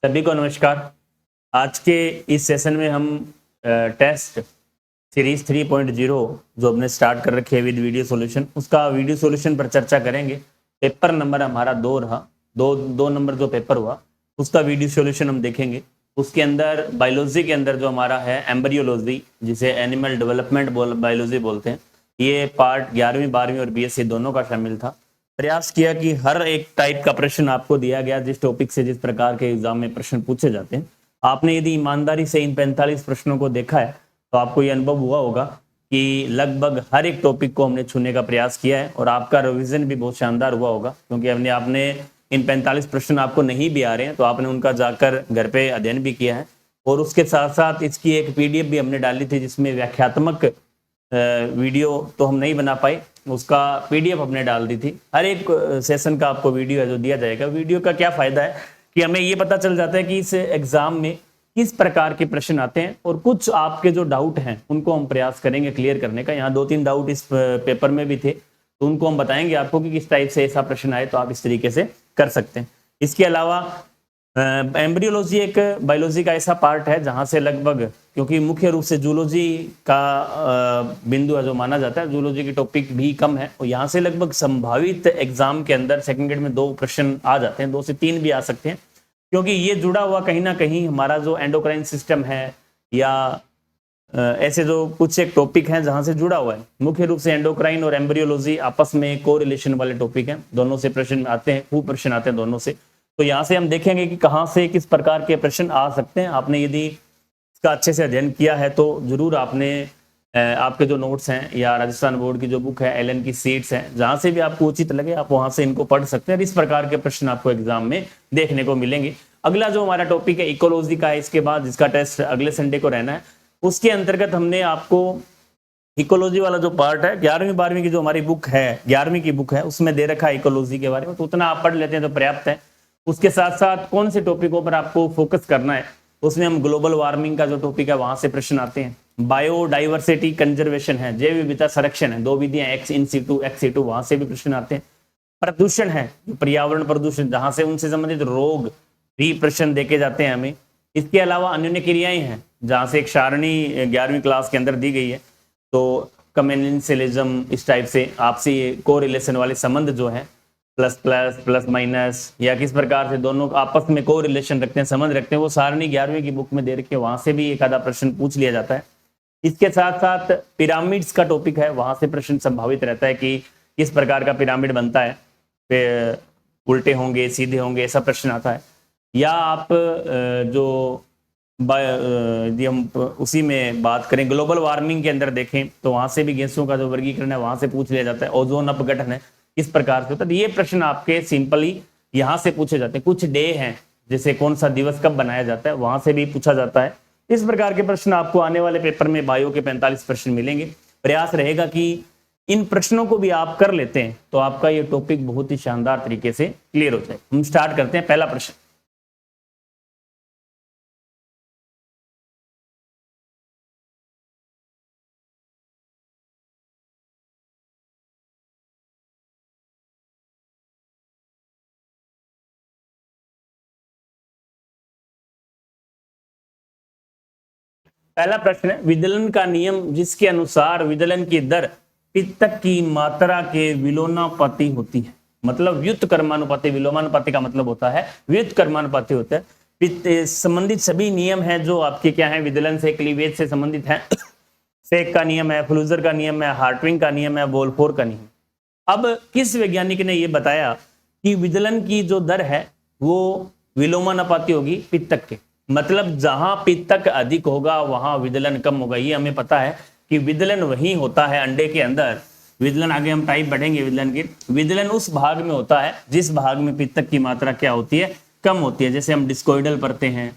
सभी को नमस्कार। आज के इस सेशन में हम टेस्ट सीरीज 3.0 जो हमने स्टार्ट कर रखी है विद वीडियो सॉल्यूशन, उसका वीडियो सॉल्यूशन पर चर्चा करेंगे। पेपर नंबर हमारा 2 रहा, दो नंबर जो पेपर हुआ उसका वीडियो सॉल्यूशन हम देखेंगे। उसके अंदर बायोलॉजी के अंदर जो हमारा है एम्ब्रियोलॉजी, जिसे एनिमल डेवलपमेंट बायोलॉजी बोलते हैं, ये पार्ट 11वीं 12वीं और बीएससी दोनों का शामिल था। प्रयास किया कि हर एक टाइप का प्रश्न आपको दिया गया, जिस टॉपिक से जिस प्रकार के एग्जाम में प्रश्न पूछे जाते हैं। आपने यदि ईमानदारी से इन 45 प्रश्नों को देखा है तो आपको ये अनुभव हुआ होगा कि लगभग हर एक टॉपिक को हमने छूने का प्रयास किया है और आपका रिवीजन भी बहुत शानदार हुआ होगा, क्योंकि आपने इन 45 प्रश्न आपको नहीं भी आ रहे हैं तो आपने उनका जाकर घर पे अध्ययन भी किया है। और उसके साथ साथ इसकी एक पीडीएफ भी हमने डाली थी, जिसमें व्याख्यात्मक वीडियो तो हम नहीं बना पाए, उसका पीडीएफ हमने डाल दी थी। हर एक सेशन का आपको वीडियो है जो दिया जाएगा। वीडियो का क्या फायदा है कि हमें ये पता चल जाता है कि इस एग्जाम में किस प्रकार के प्रश्न आते हैं, और कुछ आपके जो डाउट हैं उनको हम प्रयास करेंगे क्लियर करने का। यहाँ 2-3 डाउट इस पेपर में भी थे, तो उनको हम बताएंगे आपको कि किस टाइप से ऐसा प्रश्न आए तो आप इस तरीके से कर सकते हैं। इसके अलावा एम्ब्रियोलॉजी एक बायोलॉजी का ऐसा पार्ट है जहां से लगभग, क्योंकि मुख्य रूप से जूलॉजी का बिंदु है जो माना जाता है, जूलॉजी की टॉपिक भी कम है, और यहाँ से लगभग संभावित एग्जाम के अंदर सेकंड ग्रेड में 2 प्रश्न आ जाते हैं, 2 से 3 भी आ सकते हैं, क्योंकि ये जुड़ा हुआ कहीं ना कहीं हमारा जो एंडोक्राइन सिस्टम है या ऐसे जो कुछ एक टॉपिक हैं जहां से जुड़ा हुआ है। मुख्य रूप से एंडोक्राइन और एम्ब्रियोलॉजी आपस में कोरिलेशन वाले टॉपिक हैं, दोनों से प्रश्न आते हैं, खूब प्रश्न आते हैं दोनों से। तो यहाँ से हम देखेंगे कि कहाँ से किस प्रकार के प्रश्न आ सकते हैं। आपने यदि इसका अच्छे से अध्ययन किया है तो जरूर आपने आपके जो नोट्स हैं या राजस्थान बोर्ड की जो बुक है, एलन की सीट्स हैं, जहाँ से भी आपको उचित लगे आप वहाँ से इनको पढ़ सकते हैं। इस प्रकार के प्रश्न आपको एग्जाम में देखने को मिलेंगे। अगला जो हमारा टॉपिक है इकोलॉजी का है, इसके बाद जिसका टेस्ट अगले संडे को रहना है, उसके अंतर्गत हमने आपको इकोलॉजी वाला जो पार्ट है 11वीं 12वीं की जो हमारी बुक है, 11वीं की बुक है, उसमें दे रखा है इकोलॉजी के बारे में, तो उतना आप पढ़ लेते हैं तो पर्याप्त है। उसके साथ साथ कौन से टॉपिकों पर आपको फोकस करना है, उसमें हम ग्लोबल वार्मिंग का जो टॉपिक है वहां से प्रश्न आते हैं। बायोडाइवर्सिटी कंजर्वेशन है, जैव विविधता संरक्षण है, 2 विधियां ex in situ ex situ, वहां से भी प्रश्न आते हैं। प्रदूषण है, पर्यावरण प्रदूषण, जहां से उनसे संबंधित रोग भी प्रश्न देखे जाते हैं हमें। इसके अलावा अन्य क्रियाएं हैं, जहां से एक सारणी 11वीं क्लास के अंदर दी गई है, तो कमेंसेलिज्म, इस टाइप से आपसे ये कोरिलेशन वाले संबंध जो है, प्लस प्लस प्लस माइनस, या किस प्रकार से दोनों आपस में को रिलेशन रखते हैं, संबंध रखते हैं, वो सारणी 11वीं की बुक में दे रखी है, वहां से भी एक आधा प्रश्न पूछ लिया जाता है। इसके साथ साथ पिरामिड्स का टॉपिक है, वहां से प्रश्न संभावित रहता है कि किस प्रकार का पिरामिड बनता है, फिर उल्टे होंगे सीधे होंगे, ऐसा प्रश्न आता है। या आप जो यदि हम उसी में बात करें ग्लोबल वार्मिंग के अंदर देखें तो वहां से भी गैसों का जो वर्गीकरण है वहां से पूछ लिया जाता है। ओजोन अपघटन है, किस प्रकार से होता है, ये प्रश्न आपके सिंपली यहाँ से पूछे जाते हैं। कुछ डे हैं, जैसे कौन सा दिवस कब बनाया जाता है, वहां से भी पूछा जाता है। इस प्रकार के प्रश्न आपको आने वाले पेपर में बायो के 45 प्रश्न मिलेंगे। प्रयास रहेगा कि इन प्रश्नों को भी आप कर लेते हैं तो आपका ये टॉपिक बहुत ही शानदार तरीके से क्लियर हो जाए। हम स्टार्ट करते हैं। पहला प्रश्न, पहला प्रश्न है, विदलन का नियम जिसके अनुसार विदलन की दर पित्तक की मात्रा के विलोमानुपाती होती है। मतलब व्युत्क्रमानुपाती, विलोमानुपाती का मतलब होता है व्युत्क्रमानुपाती होता है। पित्त संबंधित सभी नियम हैं जो आपके क्या है, विदलन से क्लीवेज से संबंधित है। सेक का नियम है, फ्लूजर का नियम है, हार्टविंग का नियम है, वोल्फोर का नियम। अब किस वैज्ञानिक ने यह बताया कि विदलन की जो दर है वो विलोमानुपाती होगी पित्तक के, मतलब जहां पित्तक अधिक होगा वहां विदलन कम होगा। ये हमें पता है कि विदलन वही होता है अंडे के अंदर, विदलन आगे हम टाइप बढ़ेंगे विदलन की, विदलन उस भाग में होता है जिस भाग में पित्तक की मात्रा क्या होती है, कम होती है। जैसे हम डिस्कोइडल पढ़ते हैं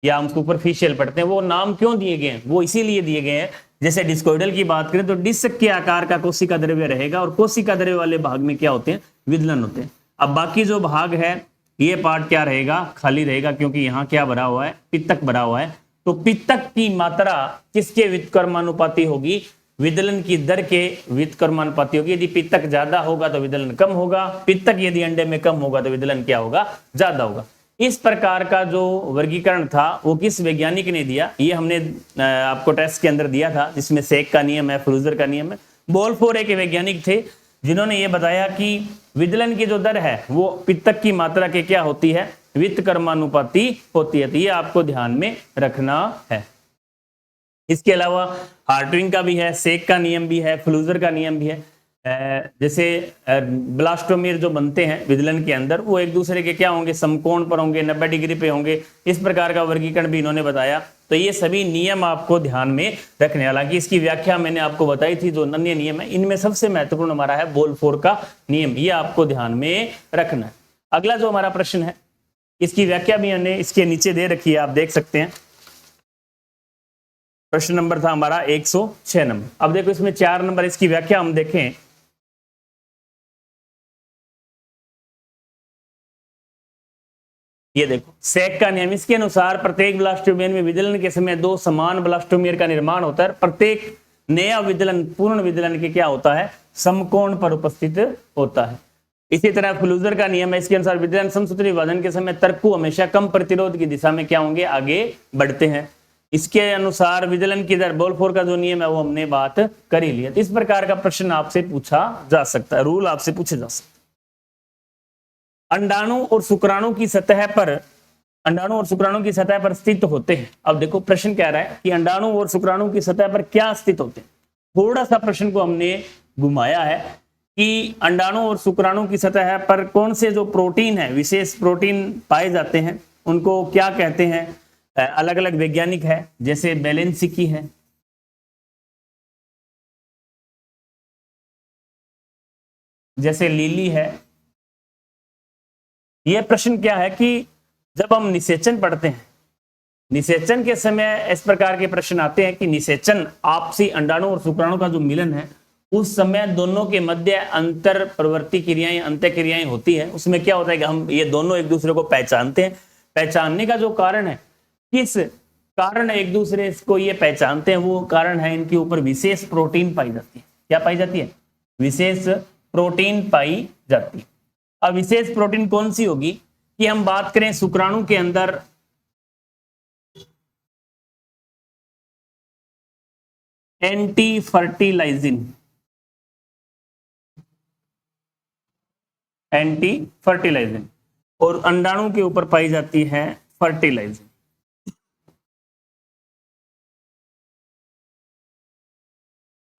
या हम सुपरफिशियल पढ़ते हैं, वो नाम क्यों दिए गए हैं, वो इसीलिए दिए गए हैं। जैसे डिस्कोइडल की बात करें तो डिस्क के आकार का कोशिका द्रव्य रहेगा और कोशिका द्रव्य वाले भाग में क्या होते हैं, विदलन होते हैं। अब बाकी जो भाग है ये पार्ट क्या रहेगा, खाली रहेगा, क्योंकि यहाँ क्या भरा हुआ है, पित्तक भरा हुआ है। तो पित्तक की मात्रा किसके व्युत्क्रमानुपाती होगी, विदलन की दर के व्युत्क्रमानुपाती होगी। यदि पित्तक ज्यादा होगा तो विदलन कम होगा, पित्तक यदि अंडे में कम होगा तो विदलन क्या होगा, ज्यादा होगा। इस प्रकार का जो वर्गीकरण था वो किस वैज्ञानिक ने दिया, ये हमने आपको टेस्ट के अंदर दिया था, जिसमें सेक का नियम है, फ्लूजर का नियम है। बोल्फोर एक वैज्ञानिक थे जिन्होंने ये बताया कि विदलन की जो दर है वो पित्तक की मात्रा के क्या होती है, व्युत्क्रमानुपाती होती है। तो ये आपको ध्यान में रखना है। इसके अलावा हार्टविंग का भी है, सेक का नियम भी है, फ्लूजर का नियम भी है। जैसे ब्लास्टोमीर जो बनते हैं विदलन के अंदर वो एक दूसरे के क्या होंगे, समकोण पर होंगे, 90 डिग्री पे होंगे। इस प्रकार का वर्गीकरण भी इन्होंने बताया। तो ये सभी नियम आपको ध्यान में रखने, हालांकि इसकी व्याख्या मैंने आपको बताई थी। जो अन्य नियम है इनमें सबसे महत्वपूर्ण हमारा है बोल्फोर का नियम, ये आपको ध्यान में रखना है। अगला जो हमारा प्रश्न है इसकी व्याख्या भी हमने इसके नीचे दे रखी है, आप देख सकते हैं। प्रश्न नंबर था हमारा 106 नंबर। अब देखो इसमें 4 नंबर इसकी व्याख्या हम देखें। ये देखो सेक का नियम, इसके अनुसार प्रत्येक ब्लास्टोमियर में विदलन के समय 2 समान ब्लास्टोमियर का निर्माण होता है। प्रत्येक नया विदलन पूर्ण विदलन के क्या होता है, समकोण पर उपस्थित होता है। इसी तरह फ्लूजर का नियम है, इसके अनुसार विदलन समसूत्री विभाजन के समय तर्कु हमेशा कम प्रतिरोध की दिशा में क्या होंगे, आगे बढ़ते हैं। इसके अनुसार विदलन की दर, बोल्फोर का जो नियम है वो हमने बात कर ही लिया। इस प्रकार का प्रश्न आपसे पूछा जा सकता है, रूल आपसे पूछे जा सकते हैं। अंडाणु और शुक्राणु की सतह पर, अंडाणु और शुक्राणु की सतह पर स्थित होते हैं। अब देखो प्रश्न कह रहा है कि अंडाणु और शुक्राणु की सतह पर क्या स्थित होते हैं। थोड़ा सा प्रश्न को हमने घुमाया है कि अंडाणु और शुक्राणु की सतह पर कौन से जो प्रोटीन है, विशेष प्रोटीन पाए जाते हैं, उनको क्या कहते हैं। अलग अलग वैज्ञानिक है, जैसे बेलेंसिकी है, जैसे लीली है। यह प्रश्न क्या है कि जब हम निषेचन पढ़ते हैं, निषेचन के समय इस प्रकार के प्रश्न आते हैं कि निषेचन आपसी अंडाणु और शुक्राणु का जो मिलन है उस समय दोनों के मध्य अंतर प्रवृत्ति क्रियाएं, अंत्य क्रियाएं होती है। उसमें क्या होता है कि हम ये दोनों एक दूसरे को पहचानते हैं। पहचानने का जो कारण है, किस कारण एक दूसरे को ये पहचानते हैं, वो कारण है इनके ऊपर विशेष प्रोटीन पाई जाती है। क्या पाई जाती है, विशेष प्रोटीन पाई जाती है। अब विशेष प्रोटीन कौन सी होगी कि हम बात करें शुक्राणु के अंदर एंटी फर्टिलाइजिन, एंटी फर्टिलाइजिन, और अंडाणु के ऊपर पाई जाती है फर्टिलाइजिन।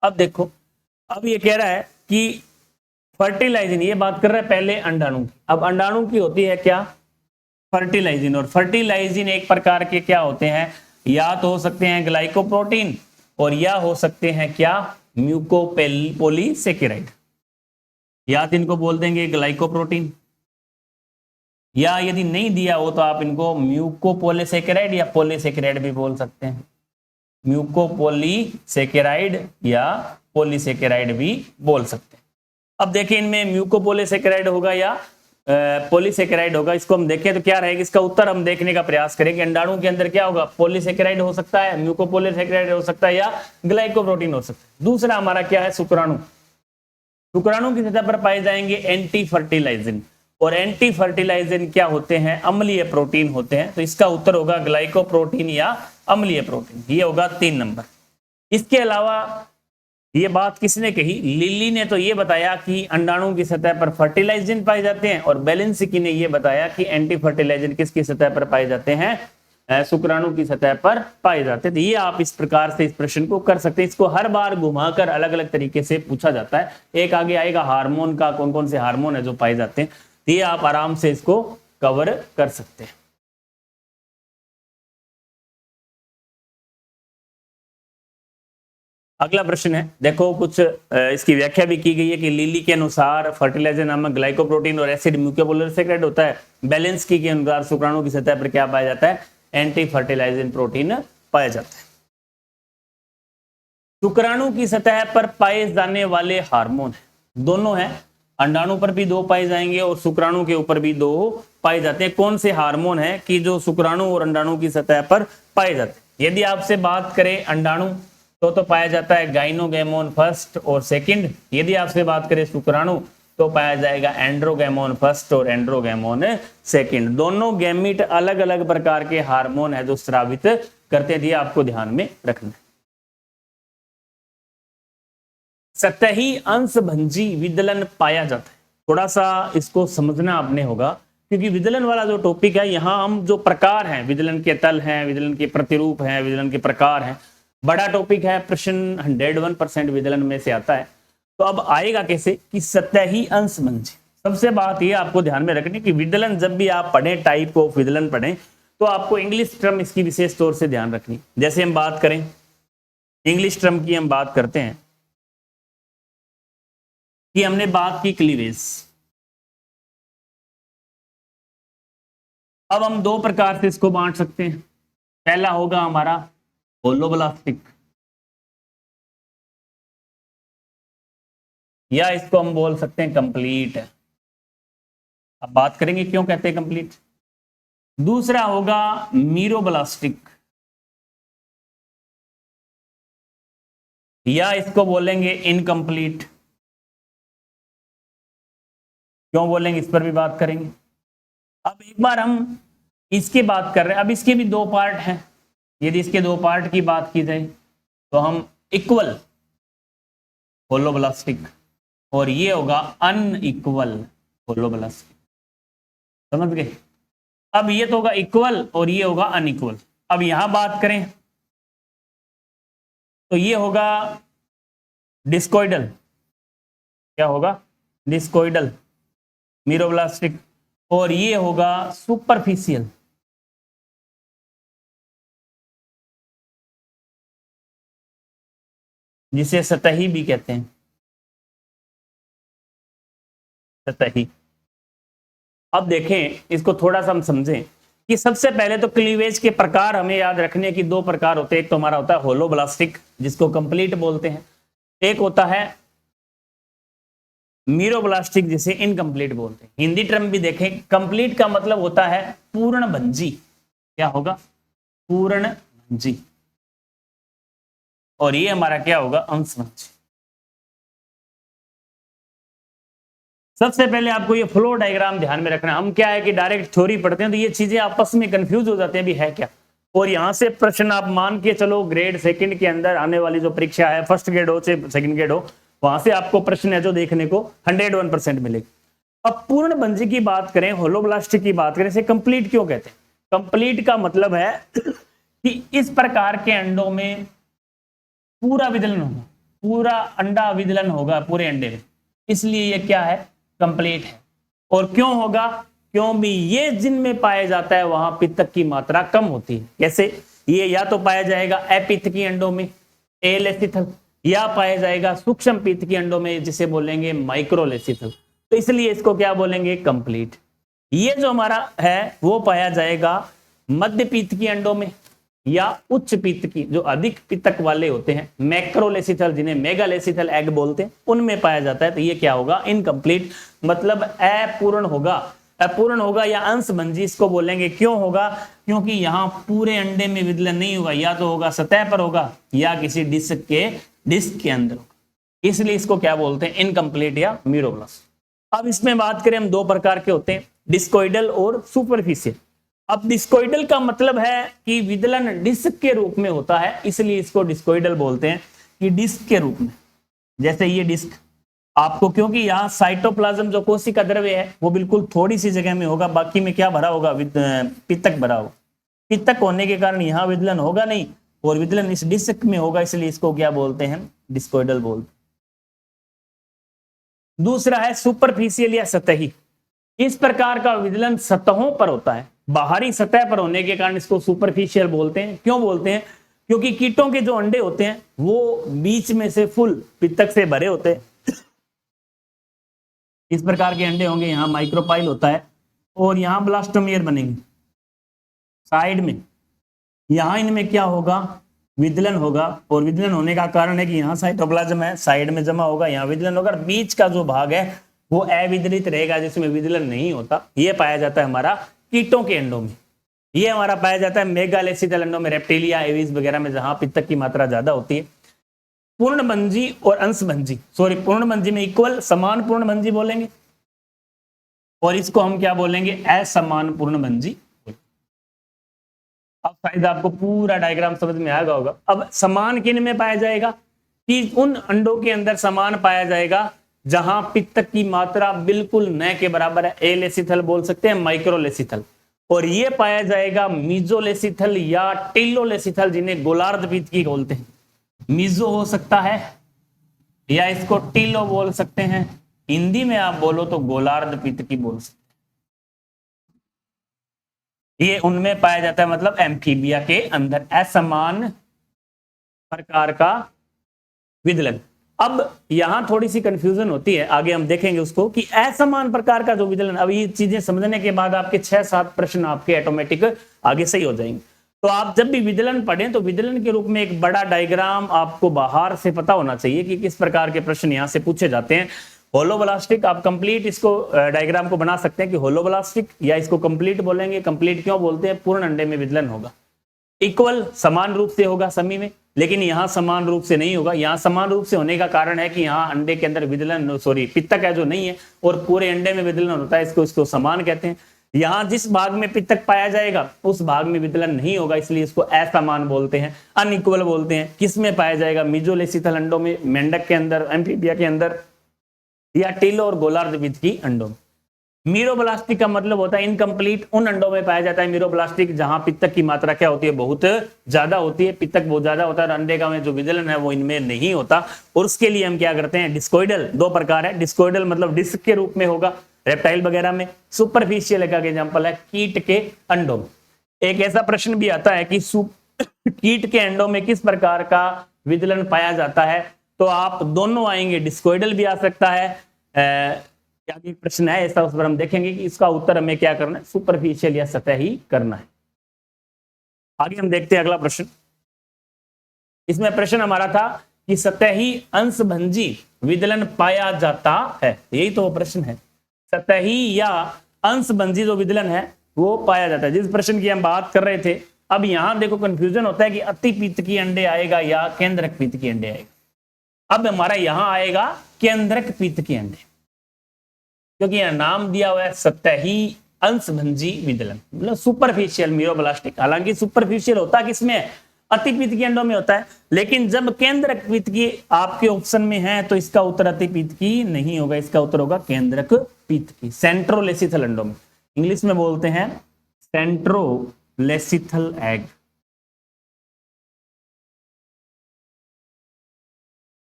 अब देखो, अब ये कह रहा है कि फर्टिलाइजिन, ये बात कर रहा है पहले अंडाणु की। अब अंडाणु की होती है क्या, फर्टिलाइजिन। और फर्टिलाइजिन एक प्रकार के क्या होते हैं, या तो हो सकते हैं ग्लाइकोप्रोटीन और या हो सकते हैं क्या, म्यूकोपॉलीसेकेराइड। या तो इनको बोल देंगे ग्लाइकोप्रोटीन, या यदि नहीं दिया हो तो आप इनको म्यूकोपॉलीसेकेराइड या पॉलीसेकेराइड भी बोल सकते हैं। म्यूकोपॉलीसेकेराइड या पॉलीसेकेराइड भी बोल सकते हैं। अब देखिए इनमें म्यूकोपॉलीसेकेराइड होगा या पॉलीसेकेराइड होगा, इसको हम देखें तो क्या रहेगा, इसका उत्तर हम देखने का प्रयास करेंगे। अंडाणु के अंदर क्या होगा, पॉलीसेकेराइड हो सकता है, म्यूकोपॉलीसेकेराइड हो सकता है, या ग्लाइकोप्रोटीन हो सकता है। दूसरा हमारा क्या है, शुक्राणु। शुक्राणु की सतह पर पाए जाएंगे एंटी फर्टिलाइजिन, और एंटी फर्टिलाइजिन क्या होते हैं, अम्लीय प्रोटीन होते हैं। तो इसका उत्तर होगा ग्लाइकोप्रोटीन या अम्लीय प्रोटीन, ये होगा 3 नंबर। इसके अलावा ये बात किसने कही, लिली ने तो ये बताया कि अंडाणु की सतह पर फर्टिलाइजिन पाए जाते हैं, और बेलेंसिकी ने ये बताया कि एंटी फर्टिलाइजिन किसकी सतह पर पाए जाते हैं, शुक्राणु की सतह पर पाए जाते हैं। तो ये आप इस प्रकार से इस प्रश्न को कर सकते हैं। इसको हर बार घुमाकर अलग अलग तरीके से पूछा जाता है। एक आगे आएगा हार्मोन का, कौन कौन से हार्मोन है जो पाए जाते हैं, तो ये आप आराम से इसको कवर कर सकते हैं। अगला प्रश्न है, देखो कुछ इसकी व्याख्या भी की गई है कि लिली के अनुसार फर्टिलाइजर नामक ग्लाइकोप्रोटीन और एसिड म्यूकोपॉलीसेकेराइड होता है। बेलेंस्की के अनुसार शुक्राणु की सतह पर क्या पाया जाता है, एंटी फर्टिलाइजिन प्रोटीन पाया जाता है। शुक्राणु की सतह पर पाए जाने वाले हार्मोन दोनों हैं, अंडाणु पर भी 2 पाए जाएंगे और शुक्राणु के ऊपर भी 2 पाए जाते हैं। कौन से हार्मोन है कि जो शुक्राणु और अंडाणु की सतह पर पाए जाते हैं। यदि आपसे बात करें अंडाणु तो पाया जाता है गाइनोगेमोन फर्स्ट और सेकंड। यदि आपसे बात करें शुक्राणु तो पाया जाएगा एंड्रोगैमोन फर्स्ट और एंड्रोगैमोन सेकंड। दोनों गैमीट अलग अलग प्रकार के हार्मोन है जो स्रावित करते हैं, आपको ध्यान में रखना है। सतही अंशभंजी विदलन पाया जाता है, थोड़ा सा इसको समझना आपने होगा, क्योंकि विदलन वाला जो टॉपिक है, यहाँ हम जो प्रकार हैं, विदलन के तल हैं, विदलन के प्रतिरूप हैं, विदलन के प्रकार हैं, बड़ा टॉपिक है, प्रश्न 101% विदलन में से आता है। तो अब आएगा कैसे कि सतही अंशभंजी। सबसे बात ये आपको ध्यान में रखनी कि विदलन जब भी आप पढ़ें, टाइप ऑफ विदलन पढ़ें, तो आपको इंग्लिश टर्म इसकी विशेष तौर से ध्यान रखनी। जैसे हम बात करें इंग्लिश टर्म की, हम बात करते हैं कि हमने बात की क्लीवेज। अब हम दो प्रकार से इसको बांट सकते हैं। पहला होगा हमारा होलोब्लास्टिक, या इसको हम बोल सकते हैं कंप्लीट। अब बात करेंगे क्यों कहते हैं कंप्लीट। दूसरा होगा मीरोब्लास्टिक, या इसको बोलेंगे इनकम्प्लीट। क्यों बोलेंगे इस पर भी बात करेंगे। अब एक बार हम इसकी बात कर रहे हैं, अब इसके भी दो पार्ट हैं। यदि इसके दो पार्ट की बात की जाए तो हम इक्वल होलोब्लास्टिक और ये होगा अनइक्वल होलोब्लास्टिक, समझ गए। अब ये तो होगा इक्वल और ये होगा अनइक्वल। अब यहां बात करें तो ये होगा डिस्कोइडल, क्या होगा डिस्कोइडल मीरोब्लास्टिक, और ये होगा सुपरफिशियल जिसे सतही भी कहते हैं, सतही। अब देखें इसको थोड़ा सा हम समझें कि सबसे पहले तो क्लीवेज के प्रकार हमें याद रखने की दो प्रकार होते हैं। एक तो हमारा होता है होलोब्लास्टिक जिसको कंप्लीट बोलते हैं, एक होता है मीरोब्लास्टिक जिसे इनकम्प्लीट बोलते हैं। हिंदी टर्म भी देखें, कंप्लीट का मतलब होता है पूर्ण भंजी, क्या होगा पूर्ण भंजी, और ये हमारा क्या होगा अंशभंजी। सबसे पहले आपको ये फ्लो डायग्राम ध्यान में रखना। हम क्या है कि डायरेक्ट थ्योरी पढ़ते हैं तो ये चीजें आपस में कंफ्यूज हो जाते हैं भी है क्या, और यहां से प्रश्न आप मान के चलो ग्रेड सेकंड के अंदर आने वाली जो परीक्षा है, फर्स्ट ग्रेड हो चाहे सेकंड ग्रेड हो, वहां से आपको प्रश्न है जो देखने को 101% मिलेगा। अब पूर्ण भंजी की बात करें, होलोब्लास्टिक की बात करें, इसे कंप्लीट क्यों कहते हैं। कंप्लीट का मतलब है कि इस प्रकार के अंडों में पूरा विदलन होगा, पूरा अंडा विदलन होगा पूरे अंडे में, इसलिए ये क्या है कंप्लीट है। और क्यों होगा, क्यों भी ये जिनमें पाया जाता है वहां पित्तक की मात्रा कम होती है। कैसे, ये या तो पाया जाएगा अपित्त की अंडों में एलेसिथल, या पाया जाएगा सूक्ष्म पित्त की अंडों में जिसे बोलेंगे माइक्रोलेसिथल, तो इसलिए इसको क्या बोलेंगे कंप्लीट। ये जो हमारा है वो पाया जाएगा मध्य पित्त की अंडों में या उच्च पित्त की, जो अधिक पित्तक वाले होते हैं मैक्रोलेसिथल जिन्हें मेगालेसिथल एग बोलते हैं, उनमें पाया जाता है। तो ये क्या होगा इनकम्प्लीट, मतलब अपूर्ण होगा। अपूर्ण होगा या अंशभंजी इसको बोलेंगे। क्यों होगा, क्योंकि यहाँ पूरे अंडे में विदलन नहीं होगा, या तो होगा सतह पर होगा या किसी डिस्क के अंदर होगा, इसलिए इसको क्या बोलते हैं इनकम्प्लीट या मीरोब्लास्ट। अब इसमें बात करें हम दो प्रकार के होते हैं, डिस्कोइडल और सुपरफिशियल। अब डिस्कोइडल का मतलब है कि विदलन डिस्क के रूप में होता है, इसलिए इसको डिस्कोइडल बोलते हैं कि डिस्क के रूप में। जैसे ये डिस्क आपको, क्योंकि यहाँ साइटोप्लाज्म जो कोशिका द्रव्य है वो बिल्कुल थोड़ी सी जगह में होगा, बाकी में क्या भरा होगा पित्तक भरा होगा। पित्तक होने के कारण यहाँ विदलन होगा नहीं और विदलन इस डिस्क में होगा, इसलिए इसको क्या बोलते हैं डिस्कोइडल बोलते हैं। दूसरा है सुपरफिशियल या सतही। इस प्रकार का विदलन सतहों पर होता है, बाहरी सतह पर होने के कारण इसको सुपरफिशियल बोलते हैं। क्यों बोलते हैं, क्योंकि कीटों के जो अंडे होते हैं वो बीच में से फुल पित्तक से भरे होते हैं। इस प्रकार के अंडे होंगे, यहाँ माइक्रोपाइल होता है और यहाँ ब्लास्टोमियर बनेंगे साइड में। यहाँ इनमें क्या होगा विदलन होगा, और विदलन होने का कारण है कि यहाँ साइटोप्लाज्म है, साइड में जमा होगा, यहाँ विदलन होगा। बीच का जो भाग है वो अविदलित रहेगा जिसमें विदलन नहीं होता। ये पाया जाता है हमारा कीटों के अंडों में। ये हमारा पाया जाता है मेगालेसिथल अंडों में, रेप्टिलिया एविस वगैरह में, जहां पित्तक की मात्रा ज्यादा होती है। पूर्णभंजी और अंशभंजी, सॉरी पूर्णभंजी में इक्वल समान पूर्णभंजी बोलेंगे और इसको हम क्या बोलेंगे, असमान पूर्णभंजी। अब शायद आपको पूरा डायग्राम समझ में आएगा होगा। अब समान किन में पाया जाएगा, कि उन अंडों के अंदर समान पाया जाएगा जहां पित्तक की मात्रा बिल्कुल न के बराबर है, एलेसिथल बोल सकते हैं, माइक्रोलेसिथल। और ये पाया जाएगा मीजोलेसिथल या टिलोलेसिथल, जिन्हें गोलार्ध पित्त की बोलते हैं। मीजो हो सकता है या इसको टीलो बोल सकते हैं, हिंदी में आप बोलो तो गोलार्ध पित्त की बोल सकते हैं। ये उनमें पाया जाता है, मतलब एम्फीबिया के अंदर असमान प्रकार का विदलन। अब यहां थोड़ी सी कंफ्यूजन होती है, आगे हम देखेंगे उसको, कि असमान प्रकार का जो विदलन, अब ये चीजें समझने के बाद आपके 6-7 प्रश्न आपके ऑटोमेटिक आगे सही हो जाएंगे। तो आप जब भी विदलन पढ़ें तो विदलन के रूप में एक बड़ा डायग्राम आपको बाहर से पता होना चाहिए कि किस प्रकार के प्रश्न यहां से पूछे जाते हैं। होलोब्लास्टिक आप कंप्लीट इसको डायग्राम को बना सकते हैं कि होलोब्लास्टिक, या इसको कंप्लीट बोलेंगे। कंप्लीट क्यों बोलते हैं, पूर्ण अंडे में विदलन होगा, इक्वल समान रूप से होगा समी में, लेकिन यहां समान रूप से नहीं होगा। यहां समान रूप से होने का कारण है कि यहां अंडे के अंदर विदलन, सॉरी पित्तक है जो नहीं है, और पूरे अंडे में विदलन होता है, इसको समान कहते हैं। यहां जिस भाग में पित्तक पाया जाएगा उस भाग में विदलन नहीं होगा, इसलिए इसको असमान बोलते हैं, अनइक्वल बोलते हैं। किस में पाया जाएगा, मीजोलेसिथल अंडों में, मेंढक के अंदर, एम्फीबिया के अंदर, या टिलो और गोलार्ध पित्त की अंडों में। मीरोब्लास्टिक का मतलब होता है इनकम्प्लीट, उन अंडों में पाया जाता है मीरोब्लास्टिक जहां पित्तक की मात्रा क्या होती है, बहुत ज्यादा होती है, पित्तक बहुत ज्यादा होता है, और अंडे का में जो विदलन है वो इनमें नहीं होता। और उसके लिए हम क्या करते हैं, डिस्कोइडल, दो प्रकार है, डिस्कोइडल मतलब डिस्क के रूप में होगा रेप्टाइल वगैरह में, सुपरफिशियल का एग्जांपल है कीट के अंडों में। एक ऐसा प्रश्न भी आता है कि कीट के अंडों में किस प्रकार का विदलन पाया जाता है, तो आप दोनों आएंगे, डिस्कोइडल भी आ सकता है, क्या प्रश्न है ऐसा, उस पर हम देखेंगे कि इसका उत्तर हमें क्या करना है, सुपरफिशियल या सतही करना है। आगे हम देखते हैं अगला प्रश्न। इसमें प्रश्न हमारा था कि सतही अंशभंजी विदलन पाया जाता है, यही तो प्रश्न है, सतही या अंशभंजी जो विदलन है वो पाया जाता है, जिस प्रश्न की हम बात कर रहे थे। अब यहां देखो कंफ्यूजन होता है कि अति पित्त की अंडे आएगा या केंद्रक पित्त की अंडे आएगा। अब हमारा यहां आएगा केंद्रक पित्त की अंडे, क्योंकि यह नाम दिया हुआ है सतही अंशभंजी विदलन, मतलब सुपरफिशियल मीरोब्लास्टिक। हालांकि सुपरफिशियल होता किसमें, अतिपित्त की अंडों में होता है, लेकिन जब केंद्रक पित्त की आपके ऑप्शन में है तो इसका उत्तर अतिपित्त की नहीं होगा, इसका उत्तर होगा केंद्रक पित्त की, सेंट्रोलेसिथल अंडों में, इंग्लिश में बोलते हैं सेंट्रोलेसिथल एग।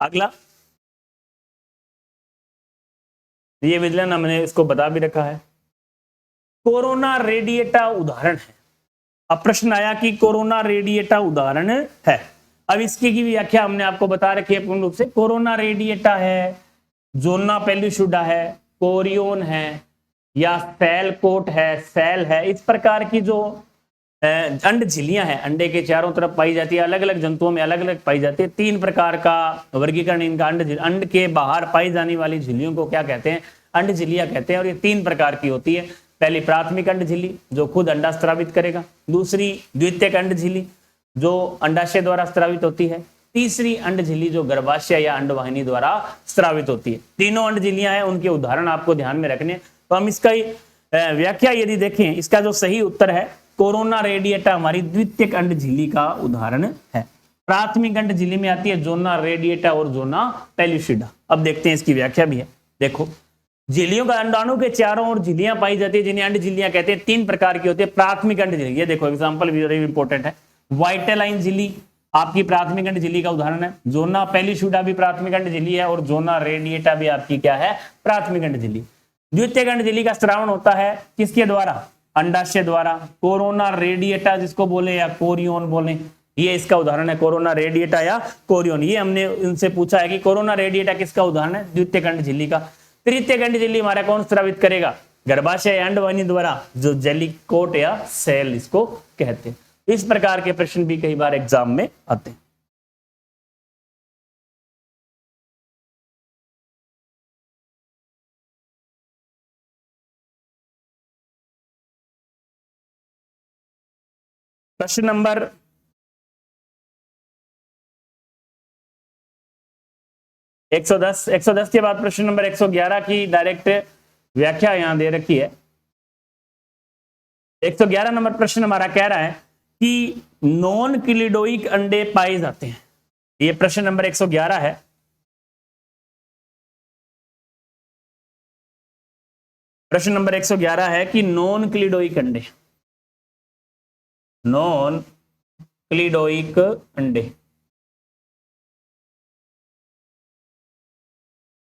अगला, ये विदलन हमने इसको बता भी रखा है, कोरोना रेडिएटा उदाहरण है। अब प्रश्न आया कि कोरोना रेडिएटा उदाहरण है, अब इसकी की व्याख्या हमने आपको बता रखी है पूर्ण रूप से। कोरोना रेडिएटा है, जोना पेल्यूसुडा है, कोरियोन है, या सेल कोट है, सेल है, इस प्रकार की जो अंड झिल्लियां हैं, अंडे के चारों तरफ पाई जाती है, अलग अलग जंतुओं में अलग अलग पाई जाती है। 3 प्रकार का वर्गीकरण इनका, अंड के बाहर पाई जाने वाली झिल्लियों को क्या कहते हैं, अंड झिल्लियां कहते हैं, और ये 3 प्रकार की होती है। पहली प्राथमिक अंड झिल्ली जो खुद अंडा स्रावित करेगा, दूसरी द्वितीयक अंड झिल्ली जो अंडाशय द्वारा स्रावित होती है, तीसरी अंड झिल्ली जो गर्भाशय या अंडवाहिनी द्वारा स्रावित होती है। तीनों अंड झिल्लियां हैं, उनके उदाहरण आपको ध्यान में रखने। तो हम इसका व्याख्या यदि देखें, इसका जो सही उत्तर है, कोरोना रेडिएटा हमारी द्वितीयक अंड झिल्ली का उदाहरण है। प्राथमिक अंड झिल्ली में आती है जोना रेडिएटा और जोना पेल्यूसिडा। अब देखते हैं इसकी व्याख्या भी है। देखो, झिल्लियों का अंडाणु के चारों ओर झिल्लियां पाई जाती है, जिन्हें अंड झिल्लियां कहते हैं। 3 प्रकार की होती है प्राथमिक अंड झिल्ली, ये देखो एग्जांपल वेरी इंपॉर्टेंट है। वाइटेलाइन झिल्ली आपकी प्राथमिक अंड झिल्ली का उदाहरण है, जोना पेल्यूसिडा भी प्राथमिक अंड झिल्ली है, और जोना रेडिएटा भी आपकी क्या है, प्राथमिक अंड झिल्ली। द्वितीयक अंड झिल्ली का स्रावण होता है किसके द्वारा, अंडाशय द्वारा। कोरोना रेडिएटा जिसको बोले या कोरियोन बोले, ये इसका उदाहरण है, कोरोना रेडिएटा या कोरियोन। ये हमने इनसे पूछा है कि कोरोना रेडिएटा किसका उदाहरण है, द्वितीयक अंड झिल्ली का। तृतीयक अंड झिल्ली हमारा कौन स्रावित करेगा, गर्भाशय अंडवाहिनी द्वारा, जो जेलिकोट या सेल इसको कहते हैं। इस प्रकार के प्रश्न भी कई बार एग्जाम में आते हैं। प्रश्न नंबर 110 के बाद प्रश्न नंबर 111 की डायरेक्ट व्याख्या यहां दे रखी है। 111 नंबर प्रश्न हमारा कह रहा है कि नॉन क्लिडोइक अंडे पाए जाते हैं। ये प्रश्न नंबर 111 है। प्रश्न नंबर 111 है कि नॉन क्लिडोइक अंडे, नॉन क्लिडोइक अंडे।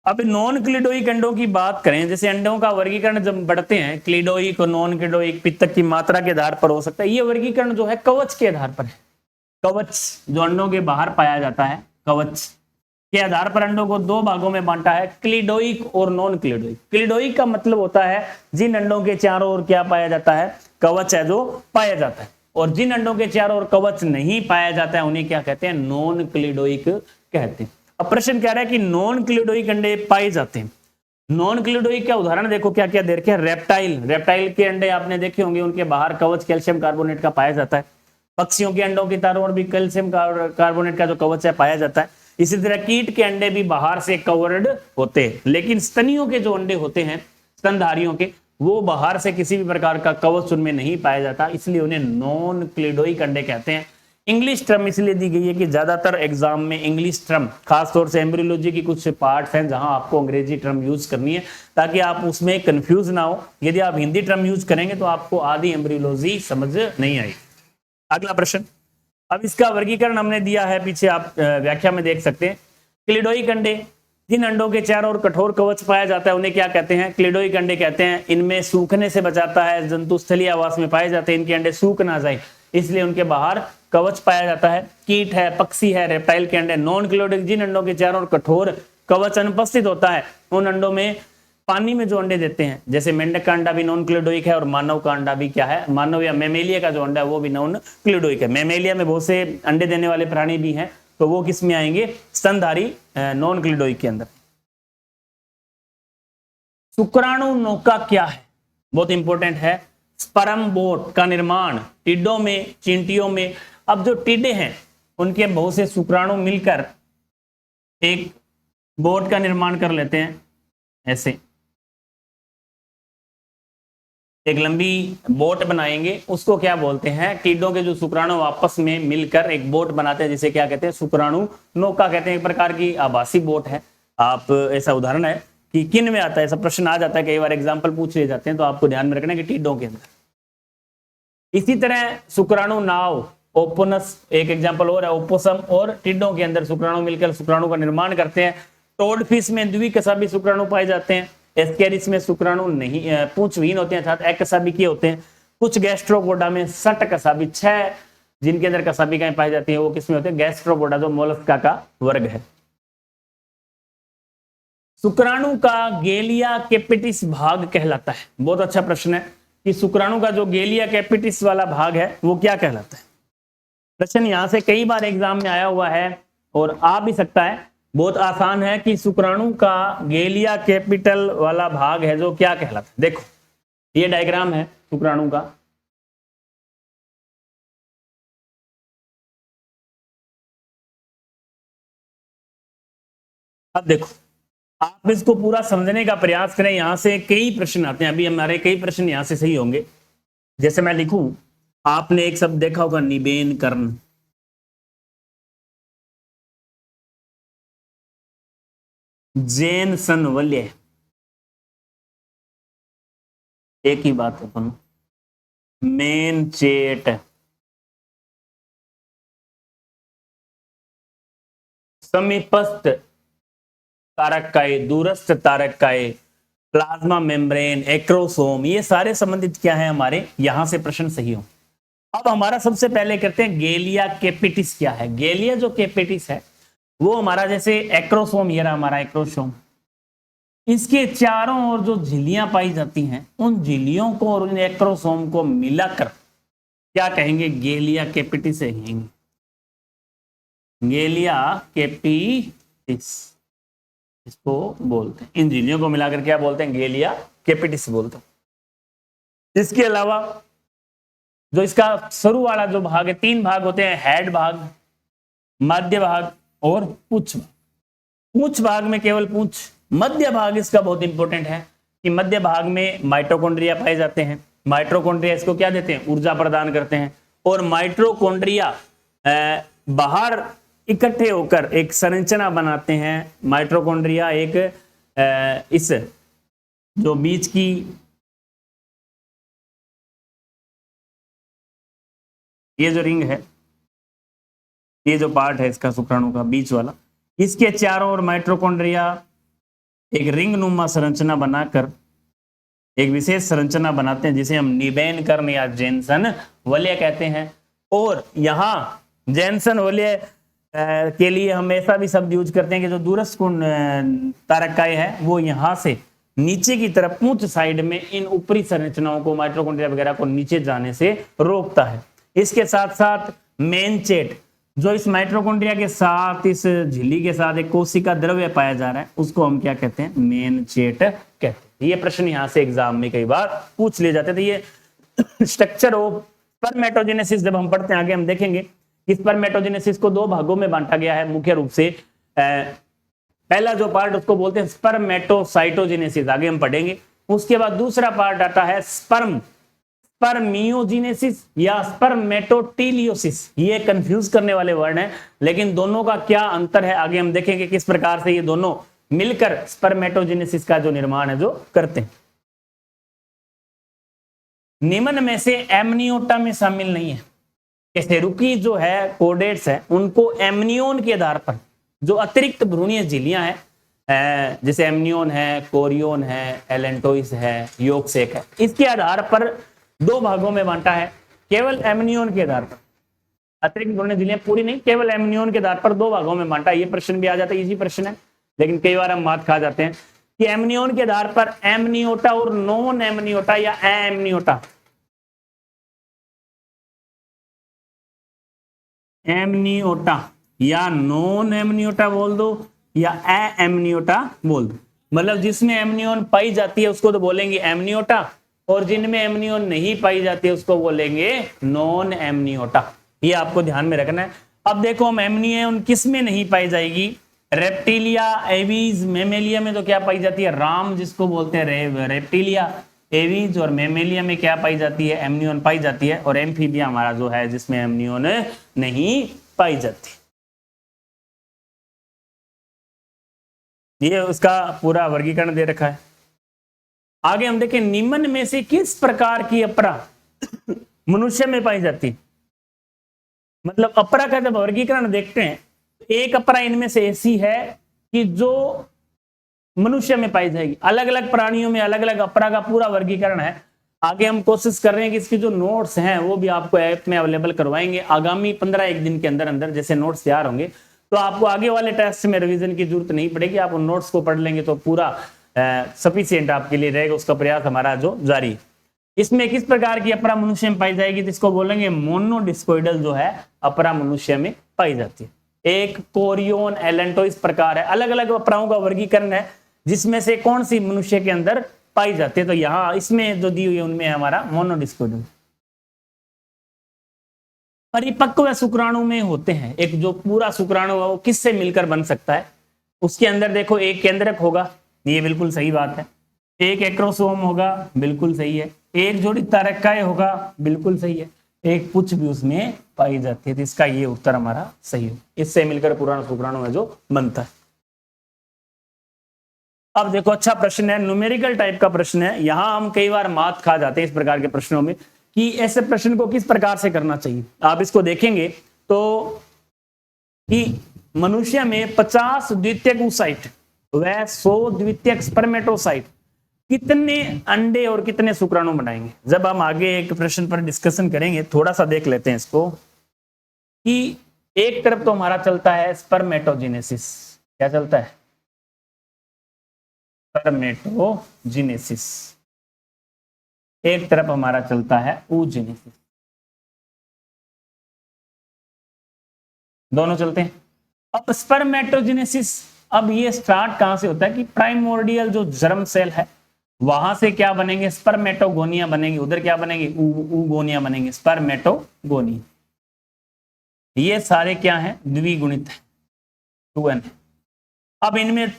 अब नॉन क्लिडोइक अंडों की बात करें, जैसे अंडों का वर्गीकरण जब बढ़ते हैं, क्लिडोइक और नॉन क्लिडोइक पित्तक की मात्रा के आधार पर हो सकता है। ये वर्गीकरण जो है कवच के आधार पर है। कवच जो अंडों के बाहर पाया जाता है, कवच के आधार पर अंडों को दो भागों में बांटा है, क्लिडोइक और नॉन क्लिडोइक। क्लिडोइक का मतलब होता है जिन अंडों के चारों ओर क्या पाया जाता है, कवच है जो पाया जाता है, और जिन अंडों के चारों ओर कवच नहीं पाया जाता है उन्हें क्या कहते हैं, नॉन क्लिडोइक कहते हैं। अब प्रश्न कह रहा है कि नॉन क्लिडोइक अंडे पाए जाते हैं। नॉन क्लिडोइक का उदाहरण देखो क्या क्या दे रखे हैं। रेप्टाइल के अंडे आपने देखे होंगे, उनके बाहर कवच कैल्शियम कार्बोनेट का पाया जाता है। पक्षियों के अंडों की चारों ओर भी कैल्शियम कार्बोनेट का जो कवच है पाया जाता है। इसी तरह कीट के अंडे भी बाहर से कवर्ड होते हैं, लेकिन स्तनियों के जो अंडे होते हैं, स्तनधारियों के, वो बाहर से किसी भी प्रकार का कवच उनमें नहीं पाया जाता, इसलिए उन्हें नॉन क्लिडोइक अंडे कहते हैं। इंग्लिश टर्म इसलिए दी गई है कि ज्यादातर एग्जाम में इंग्लिश टर्म, खासतौर से एम्ब्रियोलॉजी की कुछ पार्ट्स हैं जहां आपको अंग्रेजी टर्म यूज करनी है, ताकि आप उसमें कंफ्यूज ना हो। यदि आप हिंदी टर्म यूज करेंगे तो आपको आधी एम्ब्रियोलॉजी समझ नहीं आएगी। अगला प्रश्न, अब इसका वर्गीकरण हमने दिया है, पीछे आप व्याख्या में देख सकते हैं। क्लिडोइक अंडे, जिन अंडों के चारों ओर कठोर कवच पाया जाता है उन्हें क्या कहते हैं, क्लिडोइक अंडे कहते हैं। इनमें सूखने से बचाता है, जंतु स्थलीय आवास में पाए जाते हैं, इनके अंडे सूख ना जाए इसलिए उनके बाहर कवच पाया जाता है। कीट है, पक्षी है, रेप्टाइल के अंडे। नॉन क्लिडोइक, जिन अंडों के चारों ओर कठोर कवच अनुपस्थित होता है, उन अंडों में पानी में जो अंडे देते हैं, जैसे मेंढक का अंडा भी नॉन क्लिडोइक है, और मानव का अंडा भी क्या है, मानव या मेमेलिया का जो अंडा है वो भी नॉन क्लिडोइक है। मेमेलिया में बहुत से अंडे देने वाले प्राणी भी हैं, तो वो किस में आएंगे, स्तनधारी नॉन क्लिडोइक के अंदर। शुक्राणु नौका क्या है, बहुत इंपॉर्टेंट है। स्पर्म बोट का निर्माण टिड्डों में, चींटियों में। अब जो टिड्डे हैं उनके बहुत से शुक्राणु मिलकर एक बोट का निर्माण कर लेते हैं, ऐसे एक लंबी बोट बनाएंगे, उसको क्या बोलते हैं, टिड्डों के जो शुक्राणु आपस में मिलकर एक बोट बनाते हैं, जिसे क्या कहते हैं, शुक्राणु नौका कहते हैं। एक प्रकार की आभासी बोट है। आप ऐसा उदाहरण है कि किन में आता है, ऐसा प्रश्न आ जाता है, कई बार एग्जाम्पल पूछ लिए जाते हैं, तो आपको ध्यान में रखना कि टिड्डों के अंदर। इसी तरह शुक्राणु नाव, ओपोनस एक एग्जाम्पल और है, ओपोसम, और टिड्डों के अंदर शुक्राणु मिलकर शुक्राणु का निर्माण करते हैं। टोड फिश में द्विकसाबी शुक्राणु पाए जाते हैं। एस्केरिस में शुक्राणु नहीं, पूंछविहीन होते हैं, अर्थात एककसाबी के होते हैं। कुछ गैस्ट्रोपोडा में 60 कसाबी, 6 जिनके अंदर कसाबिकाएं पाई जाती हैं, वो किसमें होते हैं, गैस्ट्रोपोडा जो मोलस्का का वर्ग है। शुक्राणु का गेलिया कैपिटिस भाग कहलाता है। बहुत अच्छा प्रश्न है कि शुक्राणु का जो गेलिया कैपिटिस वाला भाग है वो क्या कहलाता है। प्रश्न यहां से कई बार एग्जाम में आया हुआ है और आ भी सकता है। बहुत आसान है कि शुक्राणु का गेलिया कैपिटल वाला भाग है जो क्या कहलाता है। देखो ये डायग्राम है शुक्राणु का, अब देखो आप इसको पूरा समझने का प्रयास करें। यहां से कई प्रश्न आते हैं, अभी हमारे कई प्रश्न यहां से सही होंगे। जैसे मैं लिखूं, आपने एक शब्द देखा होगा, निबेन कर्ण, जैन सन वल्य, एक ही बात है, मेन चेट, समीपस्थ तारककाय, दूरस्थ तारककाय, प्लाज्मा मेम्ब्रेन, एक्रोसोम, ये सारे संबंधित क्या है हमारे, यहां से प्रश्न सही हो। अब हमारा सबसे पहले करते हैं गेलिया कैपिटिस क्या है। गेलिया जो कैपिटिस है वो हमारा जैसे एक्रोसोम, ये रहा हमारा एक्रोसोम, इसके चारों ओर जो झिल्लियां पाई जाती हैं, उन झिल्लियों को और उन एक्रोसोम को मिलाकर क्या कहेंगे, गेलिया कैपिटिस कहेंगे। गेलिया कैपिटिस इसको बोलते हैं, इन झिल्लियों को मिलाकर क्या बोलते हैं, गेलिया कैपिटिस बोलते हैं। इसके अलावा जो इसका शुरू वाला जो भाग है, 3 भाग होते हैं, हेड भाग, मध्य भाग और पुच्छ भाग। पूंछ भाग में केवल पूंछ, मध्य भाग इसका बहुत इंपॉर्टेंट है कि मध्य भाग में माइटोकॉन्ड्रिया पाए जाते हैं। माइटोकॉन्ड्रिया इसको क्या देते हैं, ऊर्जा प्रदान करते हैं। और माइटोकॉन्ड्रिया बाहर इकट्ठे होकर एक संरचना बनाते हैं। माइटोकॉन्ड्रिया एक इस जो बीच की ये जो रिंग है, ये जो पार्ट है इसका शुक्राणु का बीच वाला, इसके चारों ओर माइटोकॉन्ड्रिया एक रिंग नुमा संरचना बनाकर एक विशेष संरचना बनाते हैं जिसे हम निबेन कर्ण या जेन्सन वलय कहते हैं। और यहाँ जेन्सन वलय के लिए हम ऐसा भी शब्द यूज करते हैं कि जो दूरस्थ तारकाय है वो यहाँ से नीचे की तरफ पूंछ साइड में इन ऊपरी संरचनाओं को माइटोकॉन्ड्रिया वगैरह को नीचे जाने से रोकता है। इसके साथ साथ मेनचेट जो इस माइटोकॉन्ड्रिया के साथ इस झिल्ली के साथ एक कोशिका द्रव्य पाया जा रहा है उसको हम क्या कहते हैं, मेनचेट कहते हैं। ये प्रश्न यहाँ से एग्जाम में कई बार पूछ लिए जाते थे। ये स्ट्रक्चर ऑफ स्पर्मेटोजेनेसिस जब हम पढ़ते हैं आगे हम देखेंगे कि स्पर्मेटोजेनेसिस को दो भागों में बांटा गया है मुख्य रूप से। पहला जो पार्ट उसको बोलते हैं स्पर्मेटोसाइटोजेनेसिस, आगे हम पढ़ेंगे। उसके बाद दूसरा पार्ट आता है स्पर्मियोजेनेसिस या स्पर्मेटोटिलियोसिस। ये कंफ्यूज करने वाले वर्ड हैं, लेकिन दोनों का क्या अंतर है आगे हम देखेंगे किस प्रकार से ये दोनों मिलकर स्पर्मेटोजेनेसिस का जो निर्माण है जो करते हैं। निम्न में से एमनियोटा में शामिल नहीं है। कशेरुकी जो है कोडेट्स है उनको एमनियोन के आधार पर जो अतिरिक्त भ्रूणीय झिल्लियां हैं जैसे एमनियोन है, कोरियोन है, एलेंटोइस है, योगसेक है, इसके आधार पर दो भागों में बांटा है। केवल एमनियोन के आधार पर, अतिरिक्त भ्रूणीय झिल्लियां पूरी नहीं, केवल एमनियोन के आधार पर दो भागों में बांटा। ये प्रश्न भी आ जाता है, इजी प्रश्न है, लेकिन कई बार हम मात खा जाते हैं कि एमनियोन के आधार पर एमनियोटा और नॉन एमनियोटा या एमनियोटा, एमनियोटा या नॉन एमनियोटा बोल दो या एमनियोटा बोल दो। मतलब जिसमें एमनियोन पाई जाती है उसको तो बोलेंगे एमनियोटा, और जिनमें एमनियोन नहीं पाई जाती है उसको बोलेंगे नॉन एमनियोटा। ये आपको ध्यान में रखना है। अब देखो हम एमनियोन किस में नहीं पाई जाएगी, रेप्टिलिया, एवीज, मेमेलिया में तो क्या पाई जाती है, राम जिसको बोलते हैं रेप्टिलिया, एवीज और मेमेलिया में क्या पाई जाती है, एमनियोन पाई जाती है। और एम्फीबिया हमारा जो है जिसमें एमनियोन नहीं पाई जाती। ये उसका पूरा वर्गीकरण दे रखा है। आगे हम देखें निम्न में से किस प्रकार की अपरा मनुष्य में पाई जाती है। मतलब अपरा का जब वर्गीकरण देखते हैं एक अपरा इनमें से ऐसी है कि जो मनुष्य में पाई जाएगी। अलग अलग प्राणियों में अलग अलग अपरा का पूरा वर्गीकरण है। आगे हम कोशिश कर रहे हैं कि इसकी जो नोट्स हैं वो भी आपको ऐप में अवेलेबल करवाएंगे आगामी 15-1 दिन के अंदर अंदर। जैसे नोट्स तैयार होंगे तो आपको आगे वाले टेस्ट में रिवीजन की जरूरत नहीं पड़ेगी, आप उन नोट्स को पढ़ लेंगे तो पूरा सफिशिएंट आपके लिए रहेगा। उसका प्रयास हमारा जो जारी। इसमें किस प्रकार की अपरा मनुष्य में पाई जाएगी, तो इसको बोलेंगे मोनोडिस्कोइडल जो है अपरा मनुष्य में पाई जाती है। एक कोरियोन, एलेंटो इस प्रकार है। अलग अलग अपराओं का वर्गीकरण है जिसमें से कौन सी मनुष्य के अंदर पाई जाती है। तो यहाँ इसमें जो दी हुई है उनमें हमारा मोनोडिस्कोइडल। परिपक्व शुक्राणु में होते हैं। एक जो पूरा शुक्राणु है वो किससे मिलकर बन सकता है, उसके अंदर देखो एक केंद्रक होगा, ये बिल्कुल सही बात है। एक एक्रोसोम होगा, बिल्कुल सही है। एक जोड़ी तारकाय होगा, बिल्कुल सही है। एक पुच्छ भी उसमें पाई जाती है, तो इसका ये उत्तर हमारा सही है। इससे मिलकर पूरा शुक्राणु है जो बनता है। अब देखो अच्छा प्रश्न है, न्यूमेरिकल टाइप का प्रश्न है। यहां हम कई बार मात खा जाते हैं इस प्रकार के प्रश्नों में कि ऐसे प्रश्न को किस प्रकार से करना चाहिए। आप इसको देखेंगे तो कि मनुष्य में 50 द्वितीयक oocyte व 100 द्वितीयक स्पर्मेटोसाइट कितने अंडे और कितने शुक्राणु बनाएंगे। जब हम आगे एक प्रश्न पर डिस्कशन करेंगे थोड़ा सा देख लेते हैं इसको कि एक तरफ तो हमारा चलता है स्पर्मेटोजेनेसिस। क्या चलता है, स्पर्मेटोजेनेसिस। एक तरफ हमारा चलता है oogenesis। दोनों चलते हैं। अब स्पर्मेटोजेनेसिस, अब ये स्टार्ट कहां से होता है कि प्राइमोर्डियल जो जर्म सेल है वहां से क्या बनेंगे, स्पर्मेटोगोनिया बनेंगे। उधर क्या बनेंगे, ऊगोनिया बनेंगे, स्पर्मेटोगोनिया। ये सारे क्या हैं, द्विगुणित है, 2n है। अब इनमें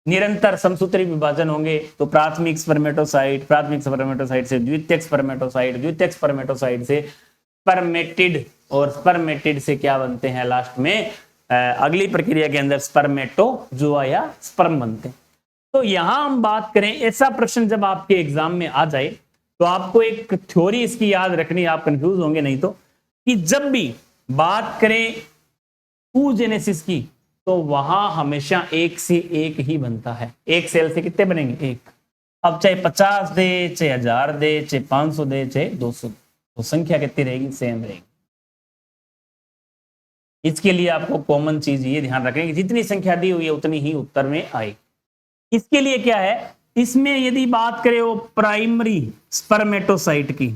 निरंतर समसूत्री विभाजन होंगे तो प्राथमिक स्पर्मेटोसाइट से द्वितीयक स्पर्मेटोसाइट से स्पर्मेटिड, और स्पर्मेटिड से क्या बनते हैं लास्ट में अगली प्रक्रिया के अंदर स्पर्मेटोजोआ या स्पर्म बनते हैं। तो यहां हम बात करें, ऐसा प्रश्न जब आपके एग्जाम में आ जाए तो आपको एक थ्योरी इसकी याद रखनी, आप कंफ्यूज होंगे नहीं तो, कि जब भी बात करें oogenesis की तो वहां हमेशा एक से एक ही बनता है। एक सेल से कितने बनेंगे? एक। अब चाहे 50 दे, चाहे 1000 दे, चाहे 500 दे, चाहे 200, तो संख्या कितनी रहेगी? सेम रहेगी। इसके लिए आपको कॉमन चीज ये ध्यान रखें कि जितनी संख्या दी हुई है उतनी ही उत्तर में आएगी। इसके लिए क्या है, इसमें यदि बात करें वो प्राइमरी स्पर्मेटोसाइट की,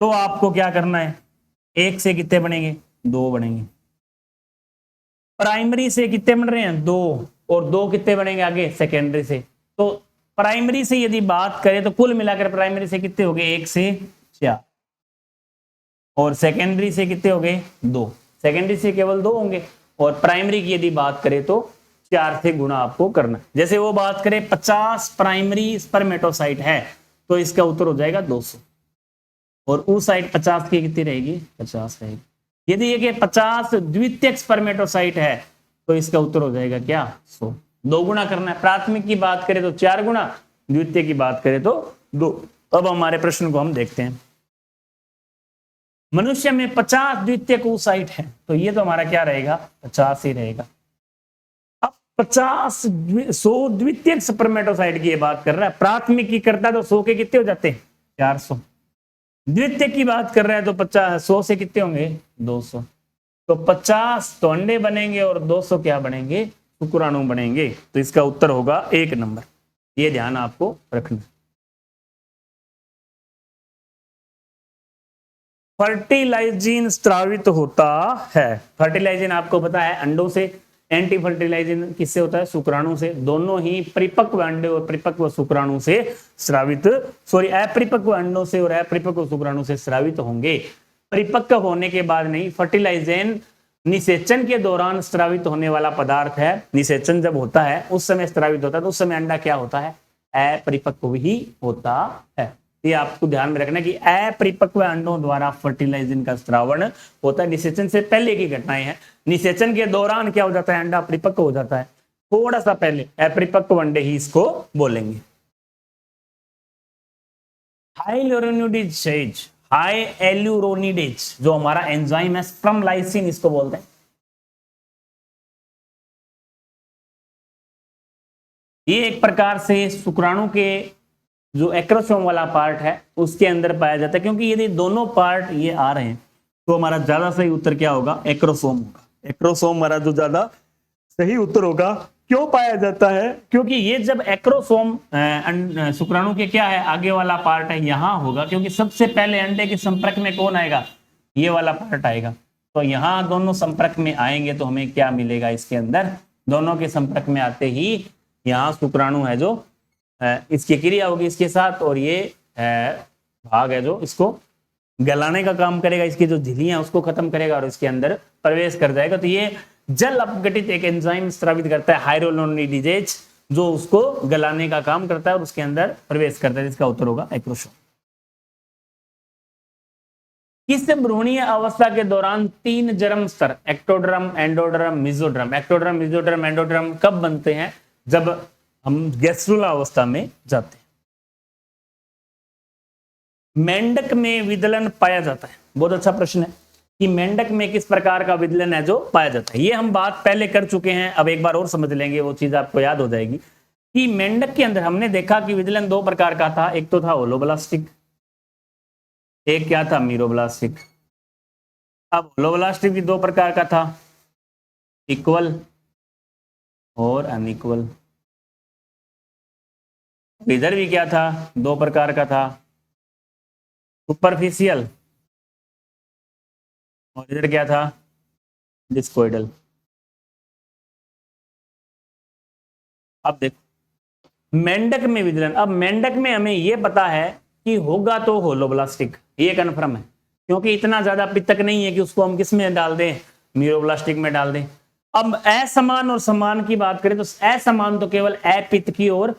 तो आपको क्या करना है? एक से कितने बनेंगे? 2 बनेंगे। प्राइमरी से कितने बन रहे हैं? 2, और 2 कितने बनेंगे आगे? सेकेंडरी से। तो प्राइमरी से यदि बात करें तो कुल मिलाकर प्राइमरी से कितने हो गए? 1 से 4, और सेकेंडरी से कितने हो गए? 2। सेकेंडरी से केवल 2 होंगे, और प्राइमरी की यदि बात करें तो 4 से गुणा आपको करना। जैसे वो बात करें 50 प्राइमरी स्पर्मेटोसाइट है तो इसका उत्तर हो जाएगा 200, और उस साइड 50 की कितनी रहेगी? 50 रहेगी। यदि ये 50 द्वितीयक स्पर्मेटोसाइट है तो इसका उत्तर हो जाएगा क्या? 100। 2 गुणा करना है। प्राथमिक की बात करें तो 4 गुणा, द्वितीय की बात करें तो 2। अब हमारे प्रश्न को हम देखते हैं। मनुष्य में 50 द्वितीयक oocyte है तो ये तो हमारा क्या रहेगा? 50 ही रहेगा। अब 100 द्वितीयक स्पर्मेटोसाइट की ये बात कर रहा है, प्राथमिक की करता है तो 100 के कितने हो जाते हैं? 400। द्वितीय की बात कर रहा है तो 100 से कितने होंगे? 200। तो 50 तो अंडे बनेंगे और 200 क्या बनेंगे? शुक्राणु बनेंगे। तो इसका उत्तर होगा 1 नंबर। ये ध्यान आपको रखना। फर्टिलाइजिन स्त्रावित होता है। फर्टिलाइजिन आपको पता है अंडों से, एंटी फर्टिलाइजिन किससे होता है? शुक्राणु से। दोनों ही परिपक्व अंडे और परिपक्व शुक्राणु से स्रावित, अपरिपक्व अंडों से और अपरिपक्व शुक्राणु से स्रावित होंगे। परिपक्व होने के बाद नहीं। फर्टिलाइजिन निषेचन के दौरान स्रावित होने वाला पदार्थ है। निषेचन जब होता है उस समय स्रावित होता है, तो उस समय अंडा क्या होता है? अपरिपक्व ही होता है। ये आपको ध्यान में रखना कि अपरिपक्व अंडों द्वारा फर्टिलाइजिन का स्रावण होता है। निषेचन से पहले की घटनाएं हैं। निषेचन के दौरान क्या हो जाता है? अंडा परिपक्व हो जाता है। थोड़ा सा पहले अपरिपक्व अंडे ही इसको बोलेंगे। हाइल्यूरोनिडेज जो हमारा एंजाइम है, स्पर्म लाइसिन इसको बोलते हैं। ये एक प्रकार से शुक्राणु के जो एक्रोसोम वाला पार्ट है उसके अंदर पाया जाता है, क्योंकि यदि दोनों पार्ट ये आ रहे हैं तो हमारा ज्यादा सही उत्तर क्या होगा? एक्रोसोम होगा। एक्रोसोम हमारा जो ज्यादा सही उत्तर होगा। क्यों पाया जाता है? क्योंकि ये जब एक्रोसोम शुक्राणु के क्या है, आगे वाला पार्ट है, यहां होगा, क्योंकि सबसे पहले अंडे के संपर्क में कौन आएगा? ये वाला पार्ट आएगा। तो यहां दोनों संपर्क में आएंगे तो हमें क्या मिलेगा? इसके अंदर दोनों के संपर्क में आते ही यहाँ शुक्राणु है जो इसकी क्रिया होगी इसके साथ, और ये भाग है जो इसको गलाने का काम करेगा, इसकी जो झिल्लियां उसको खत्म करेगा और इसके अंदर प्रवेश कर जाएगा। तो ये जल अपघटित एक एंजाइम स्रावित करता है हाइल्यूरोनिडेज, जो उसको गलाने का काम करता है और उसके अंदर प्रवेश करता है। इसका उत्तर होगा एक्रोसोम। किस भ्रूणीय अवस्था के दौरान 3 जर्म स्तर ectoderm, endoderm, mesoderm, ectoderm, mesoderm, endoderm कब बनते हैं? जब हम गैस्ट्रुला अवस्था में जाते हैं। मेंढक में विदलन पाया जाता है। बहुत अच्छा प्रश्न है कि मेंढक में किस प्रकार का विदलन है जो पाया जाता है। ये हम बात पहले कर चुके हैं, अब एक बार और समझ लेंगे, वो चीज आपको याद हो जाएगी कि मेंढक के अंदर हमने देखा कि विदलन 2 प्रकार का था। एक तो था होलोब्लास्टिक, एक क्या था? मीरोब्लास्टिक। अब होलोब्लास्टिक भी 2 प्रकार का था, इक्वल और अनइक्वल। इधर भी क्या था? 2 प्रकार का था, सुपरफिशियल, और इधर क्या था? डिस्कोइडल। अब देखो मेंढक में विदलन। अब मेंढक में हमें यह पता है कि होगा तो होलोब्लास्टिक, ये कन्फर्म है, क्योंकि इतना ज्यादा पितक नहीं है कि उसको हम किस में डाल दें? मीरोब्लास्टिक में डाल दें। अब असमान और समान की बात करें तो असमान तो केवल अपित्तकीय और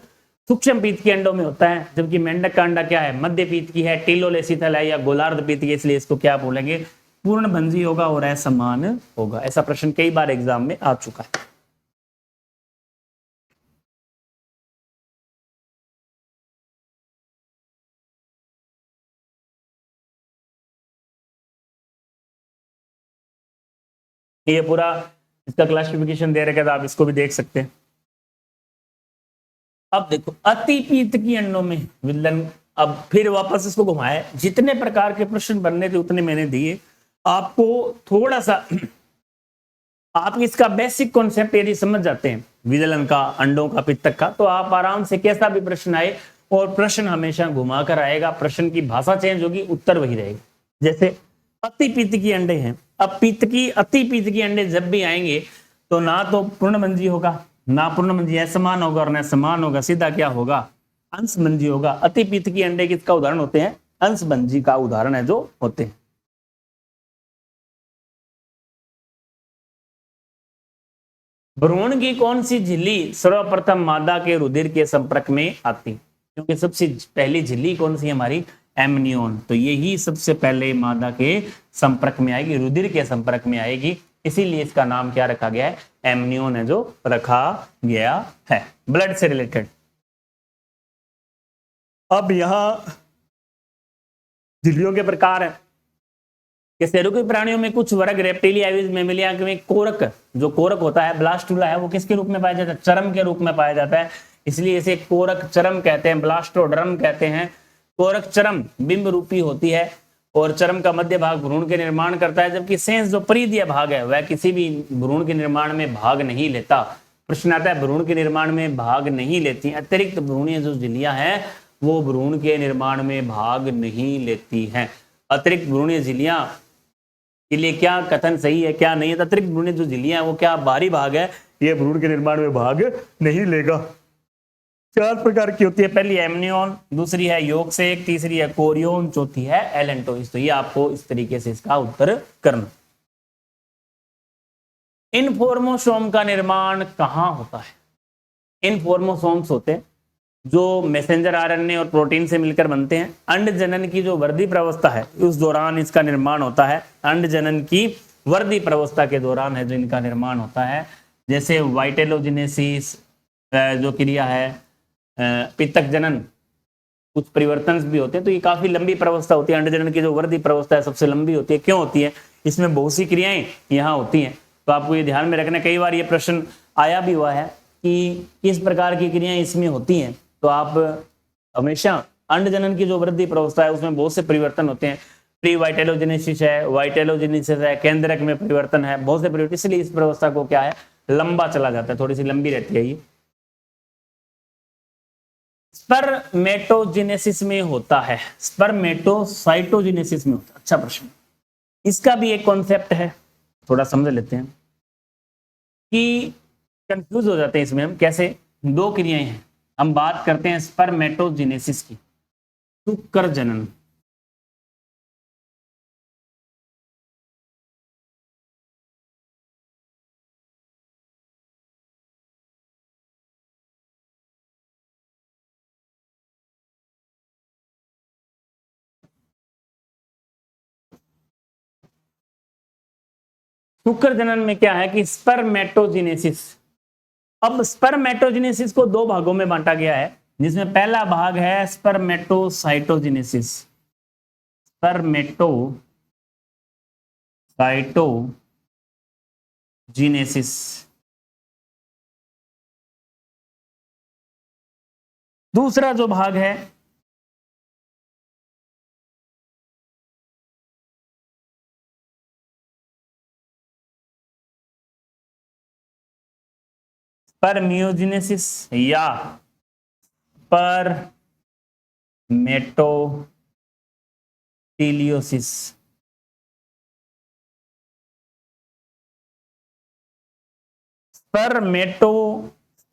सूक्ष्म पीत की अंडों में होता है, जबकि मेंढक का अंडा क्या है, मध्य पीत की है, टीलोलेसिथल है या गोलार्ध पीत की, इसलिए इसको क्या बोलेंगे, पूर्णभंजी होगा और असमान होगा। ऐसा प्रश्न कई बार एग्जाम में आ चुका है। ये पूरा इसका क्लासिफिकेशन दे रखा था, आप इसको भी देख सकते हैं। अब देखो अति पीत की अंडों में विलयन, अब फिर वापस इसको घुमाए, जितने प्रकार के प्रश्न बनने थे उतने मैंने दिए आपको। थोड़ा सा आप इसका बेसिक कॉन्सेप्ट यदि समझ जाते हैं विदलन का, अंडों का, पित्तक का, तो आप आराम से कैसा भी प्रश्न आए, और प्रश्न हमेशा घुमा कर आएगा, प्रश्न की भाषा चेंज होगी, उत्तर वही रहेगा। जैसे अति पीत की अंडे हैं, अब अति पीत की अंडे जब भी आएंगे तो ना तो पूर्णभंजी होगा, ना पूर्णभंजी असमान होगा और न समान होगा, सीधा क्या होगा, अंशभंजी होगा। अति पीत की अंडे किसका उदाहरण होते हैं, अंशभंजी का उदाहरण है जो होते हैं। भ्रूण की कौन सी झिल्ली सर्वप्रथम मादा के रुधिर के संपर्क में आती, क्योंकि सबसे पहली झिल्ली कौन सी हमारी, एमनियोन, तो यही सबसे पहले मादा के संपर्क में आएगी, रुधिर के संपर्क में आएगी, इसीलिए इसका नाम क्या रखा गया है, एमनियोन है जो रखा गया है, ब्लड से रिलेटेड। अब यहां झिल्लियों के प्रकार है कि सेरुकी प्राणियों में कुछ वर्ग रेप्टिलिया, मेमिलिया में कोरक, जो कोरक होता है ब्लास्टुला है, वो किसके रूप में पाया जाता है, चरम के रूप में पाया जाता है, इसलिए इसे कोरक चरम कहते हैं, ब्लास्टोड्रम कहते हैं। कोरक चरम बिंब रूपी होती है और चरम का मध्य भाग भ्रूण के निर्माण करता है, जबकि सेंस जो परिधीय भाग है वह किसी भी भ्रूण के निर्माण में भाग नहीं लेता। प्रश्न आता है भ्रूण के निर्माण में भाग नहीं लेती, अतिरिक्त भ्रूणीय जो झिल्लियां हैं वो भ्रूण के निर्माण में भाग नहीं लेती हैं। अतिरिक्त भ्रूणीय झिल्लियां के लिए क्या कथन सही है क्या नहीं है, अतिरिक्त भ्रूणीय जो झिल्लियां हैं वो क्या बाहरी भाग है, ये भ्रूण के निर्माण में भाग नहीं लेगा। 4 प्रकार की होती है, पहली एमनियोन, दूसरी है योग से, तीसरी है कोरियोन, चौथी है एलेंटोइस। तो ये आपको इस तरीके से इसका उत्तर करना। इनफॉर्मोसोम का निर्माण कहां होता है, इनफॉर्मोसोम्स होते हैं जो मैसेंजर आरएनए और प्रोटीन से मिलकर बनते हैं। अंड जनन की जो वर्दी प्रवस्था है उस दौरान इसका निर्माण होता है, अंड जनन की वर्दी प्रवस्था के दौरान है जो इनका निर्माण होता है। जैसे वाइटेलोजिनेसिस जो क्रिया है, पित्तक जनन, कुछ परिवर्तन भी होते हैं, तो ये काफी लंबी प्रवस्था होती है। अंड जनन की जो वर्दी प्रवस्था है सबसे लंबी होती है, क्यों होती है, इसमें बहुत सी क्रियाएं यहाँ होती हैं, तो आपको ये ध्यान में रखना। कई बार ये प्रश्न आया भी हुआ है कि किस प्रकार की क्रियाएं इसमें होती हैं, तो आप हमेशा अंड जनन की जो वृद्धि प्रवस्था है उसमें बहुत से परिवर्तन होते हैं, प्री वाइटेलोजेनेसिस है, वाइटेलोजेनेसिस है, केंद्रक में परिवर्तन है, बहुत से परिवर्तन, इसलिए इस प्रवस्था को क्या है, लंबा चला जाता है, थोड़ी सी लंबी रहती है ये। स्पर्मेटोजेनेसिस में होता है, स्पर्मेटोसाइटोजेनेसिस में होता है। अच्छा प्रश्न, इसका भी एक कॉन्सेप्ट है, थोड़ा समझ लेते हैं कि कंफ्यूज हो जाते हैं इसमें हम कैसे। 2 क्रियाएं हैं, हम बात करते हैं स्पर्मेटोजेनेसिस की, शुक्र जनन। शुक्र जनन में क्या है कि स्पर्मेटोजेनेसिस, अब स्पर्मेटोजेनेसिस को 2 भागों में बांटा गया है, जिसमें पहला भाग है स्पर्मेटोसाइटोजेनेसिस, स्पर्मेटोसाइटोजेनेसिस। दूसरा जो भाग है स्पर्मियोजेनेसिस या स्पर्मेटोटीलियोसिस।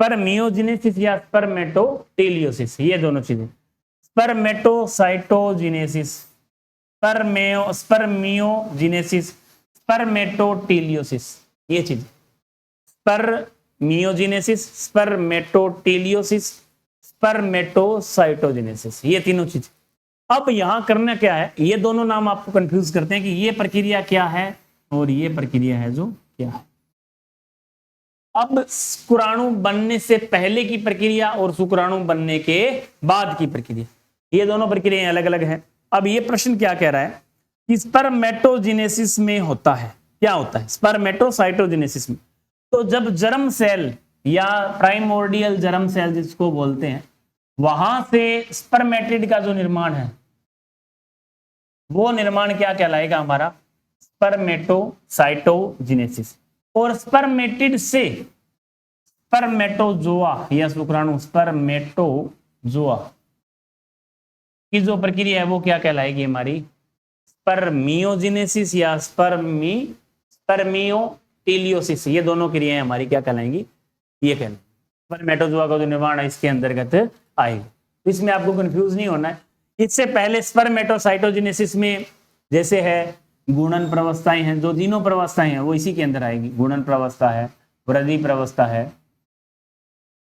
स्पर्मियोजेनेसिस या स्पर्मेटोटीलियोसिस, ये दोनों चीजें। स्पर्मेटोसाइटोजेनेसिस, स्पर्मियोजेनेसिस, स्पर्मेटोटीलियोसिस, ये चीज स्पर्मियोजेनेसिस, स्पर्मेटोटीलियोसिस, स्पर्मेटोसाइटोजेनेसिस, ये तीनों चीज। अब यहां करना क्या है, ये दोनों नाम आपको कंफ्यूज करते हैं कि ये प्रक्रिया क्या है और ये प्रक्रिया है जो क्या है। अब शुक्राणु बनने से पहले की प्रक्रिया और शुक्राणु बनने के बाद की प्रक्रिया, ये दोनों प्रक्रियाएं अलग अलग हैं। अब ये प्रश्न क्या कह रहा है कि स्पर्मेटोजेनेसिस में होता है, क्या होता है स्पर्मेटोसाइटोजेनेसिस में, तो जब जर्म सेल या प्राइमोर्डियल जर्म सेल जिसको बोलते हैं, वहां से स्पर्मेटिड का जो निर्माण है वो निर्माण क्या कहलाएगा हमारा, स्पर्मेटोसाइटोजेनेसिस। और स्पर्मेटिड से स्पर्मेटोजोआ या शुक्राणु स्पर्मेटोजोआ की जो प्रक्रिया है वो क्या कहलाएगी हमारी, स्पर्मियोजेनेसिस या स्पर्मियोटीलियोसिस। ये दोनों क्रियाएं हमारी क्या कहलाएंगी, ये कहलाएंगी स्पर्मेटोजोआ का जो निर्माण है इसके अंतर्गत आएगी। इसमें आपको कंफ्यूज नहीं होना है। इससे पहले स्पर्मेटोसाइटोजेनेसिस में जैसे है गुणन प्रवस्थाएं हैं, जो तीनों प्रवस्थाएं हैं वो इसी के अंदर आएगी। गुणन प्रवस्था है, वृद्धि प्रवस्था है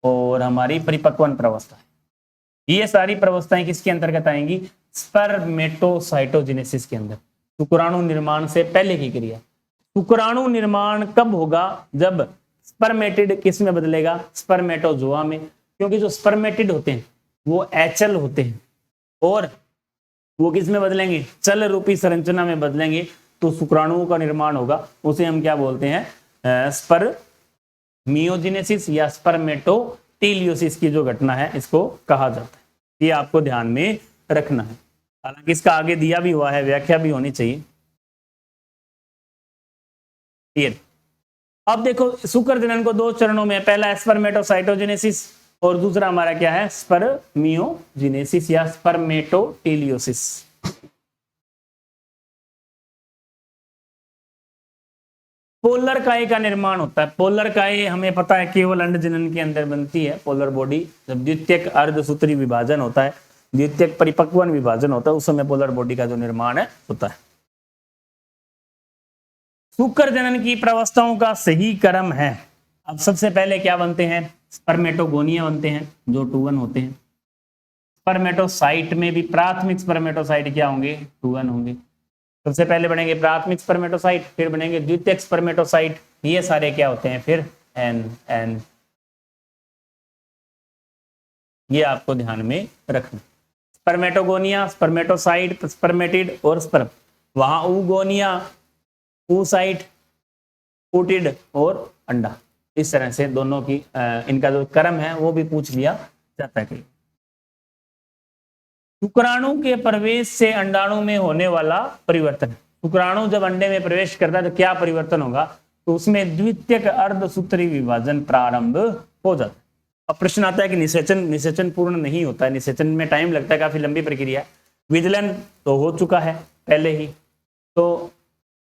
और हमारी परिपक्वन प्रवस्था है। ये सारी प्रवस्थाएं किसके अंतर्गत आएंगी, स्पर्मेटोसाइटोजेनेसिस के अंदर, शुक्राणु निर्माण से पहले की क्रिया। शुक्राणु निर्माण कब होगा, जब स्पर्मेटिड किस में बदलेगा, स्पर्मेटोजोआ में, क्योंकि जो स्पर्मेटिड होते हैं वो एचल होते हैं और वो किस में बदलेंगे, चल रूपी संरचना में बदलेंगे, तो शुक्राणुओं का निर्माण होगा, उसे हम क्या बोलते हैं, स्पर्मियोजेनेसिस या स्पर्मेटोटीलियोसिस की जो घटना है इसको कहा जाता है। ये आपको ध्यान में रखना है, हालांकि इसका आगे दिया भी हुआ है, व्याख्या भी होनी चाहिए। क्लियर। अब देखो शुक्र जनन को दो चरणों में, पहला स्पर्मेटोसाइटोजेनेसिस और दूसरा हमारा क्या है, स्पर्मियोजेनेसिस या स्पर्मेटोटीलियोसिस। पोलर काय का निर्माण होता है। पोलर काय हमें पता है केवल अंड जनन के अंदर बनती है। पोलर बॉडी जब द्वितीयक अर्धसूत्री विभाजन होता है, द्वितीयक परिपक्वन विभाजन होता है, उस समय पोलर बॉडी का जो निर्माण है होता है। शुक्र जनन की प्रवस्थाओं का सही क्रम है। अब सबसे पहले क्या बनते हैं, स्पर्मेटोगोनिया बनते हैं जो 2-1 होते हैं। स्पर्मेटोसाइट में भी प्राथमिक स्पर्मेटोसाइट क्या होंगे, 2-1 होंगे। सबसे पहले बनेंगे प्राथमिक स्पर्मेटोसाइट, फिर बनेंगे द्वितीयक स्पर्मेटोसाइट, ये सारे क्या होते हैं फिर एन। ये आपको ध्यान में रखना। स्पर्मेटोगोनिया, स्पर्मेटोसाइट, स्पर्मेटिड और स्पर्म, वहां oogonia, oocyte, oocyte और अंडा, इस तरह से दोनों की इनका जो क्रम है वो भी पूछ लिया जाता है। शुक्राणु के प्रवेश से अंडाणु में होने वाला परिवर्तन। शुक्राणु जब अंडे में प्रवेश करता है तो क्या परिवर्तन होगा, तो उसमें द्वितीयक अर्धसूत्री विभाजन प्रारंभ हो जाता है। अब प्रश्न आता है कि निषेचन पूर्ण नहीं होता है, निषेचन में टाइम लगता है, काफी लंबी प्रक्रिया। विदलन तो हो चुका है पहले ही, तो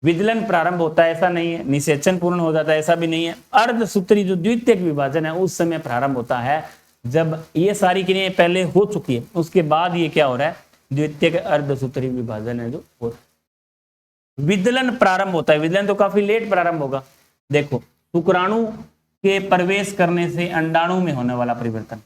विदलन प्रारंभ होता है ऐसा नहीं है, निषेचन पूर्ण हो जाता है ऐसा भी नहीं है। अर्धसूत्री जो द्वितीयक विभाजन है उस समय प्रारंभ होता है जब ये सारी क्रियाएं पहले हो चुकी है, उसके बाद ये क्या हो रहा है, द्वितीयक अर्धसूत्री विभाजन है जो हो रहा है। विदलन प्रारंभ होता है, विदलन तो काफी लेट प्रारंभ होगा। देखो शुक्राणु के प्रवेश करने से अंडाणु में होने वाला परिवर्तन,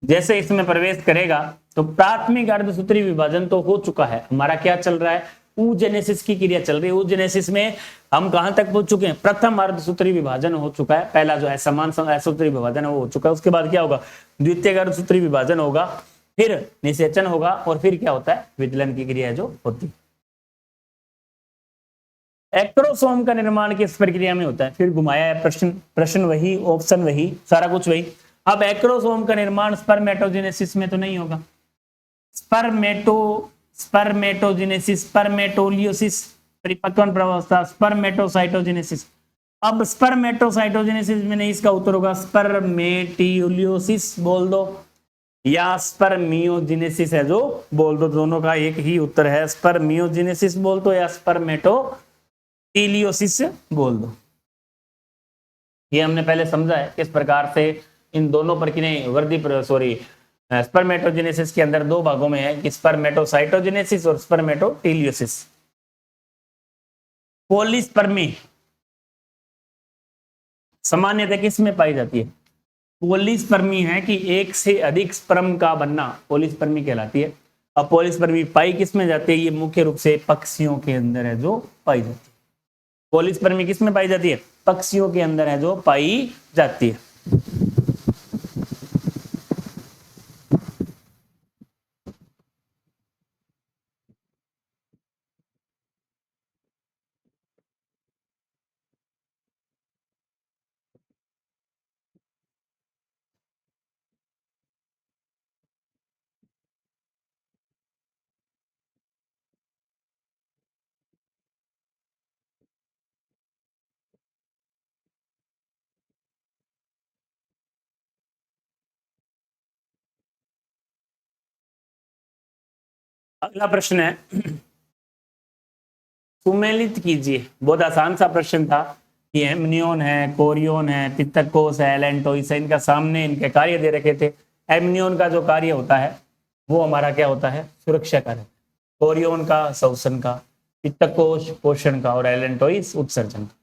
जैसे इसमें प्रवेश करेगा तो प्राथमिक अर्धसूत्री विभाजन तो हो चुका है, हमारा क्या चल रहा है, oogenesis की क्रिया चल रही है। oogenesis में हम कहां तक पहुंच चुके हैं, प्रथम अर्धसूत्री विभाजन हो चुका है, पहला जो है समान अर्धसूत्री विभाजन है वो हो चुका है। उसके बाद क्या होगा, द्वितीय अर्धसूत्री विभाजन होगा, फिर निषेचन होगा और फिर क्या होता है, विदलन की क्रिया जो होती है। एक्रोसोम का निर्माण किस प्रक्रिया में होता है, फिर घुमाया है प्रश्न वही, ऑप्शन वही, सारा कुछ वही। अब एक्रोसोम का निर्माण स्पर्मेटोजेनेसिस में तो नहीं होगा, स्पर्मेटोजेनेसिस, स्पर्मेटोलियोसिस, परिपक्वन प्रावस्था, स्पर्मेटोसाइटोजेनेसिस। अब स्पर्मेटोसाइटोजेनेसिस में नहीं, इसका उत्तर होगा स्पर्मेटियोलियोसिस बोल दो या स्पर्मियोजेनेसिस है जो बोल दो, दोनों का एक ही उत्तर है, स्पर्मियोजेनेसिस बोल दो या स्पर्मेटोटीलियोसिस बोल दो। ये हमने पहले समझा है किस प्रकार से इन दोनों प्रक्रियाएं वृद्धि स्पर्मेटोजेनेसिस के अंदर दो भागों में है कि स्पर्मेटोसाइटोजेनेसिस और स्पर्मेटोटीलियोसिस। पॉलीस्पर्मी सामान्यतः किस में पाई जाती है? पॉलीस्पर्मी है कि एक से अधिक स्पर्म का बनना पॉलीस्पर्मी कहलाती है। अब पॉलीस्पर्मी पाई किस में जाती है? ये मुख्य रूप से पक्षियों के अंदर है जो पाई जाती है। पॉलीस्पर्मी किस में पाई जाती है? पक्षियों के अंदर है जो पाई जाती है। अगला प्रश्न है, सुमेलित कीजिए। बहुत आसान सा प्रश्न था कि एमनियोन है, कोरियोन है, पित्तकोस है, एलेंटोइस है, इनका सामने इनके कार्य दे रखे थे। एमनियोन का जो कार्य होता है वो हमारा क्या होता है? सुरक्षा कार्य। कोरियोन का श्वसन का, पित्तकोश पोषण का और एलेंटोइस उत्सर्जन का।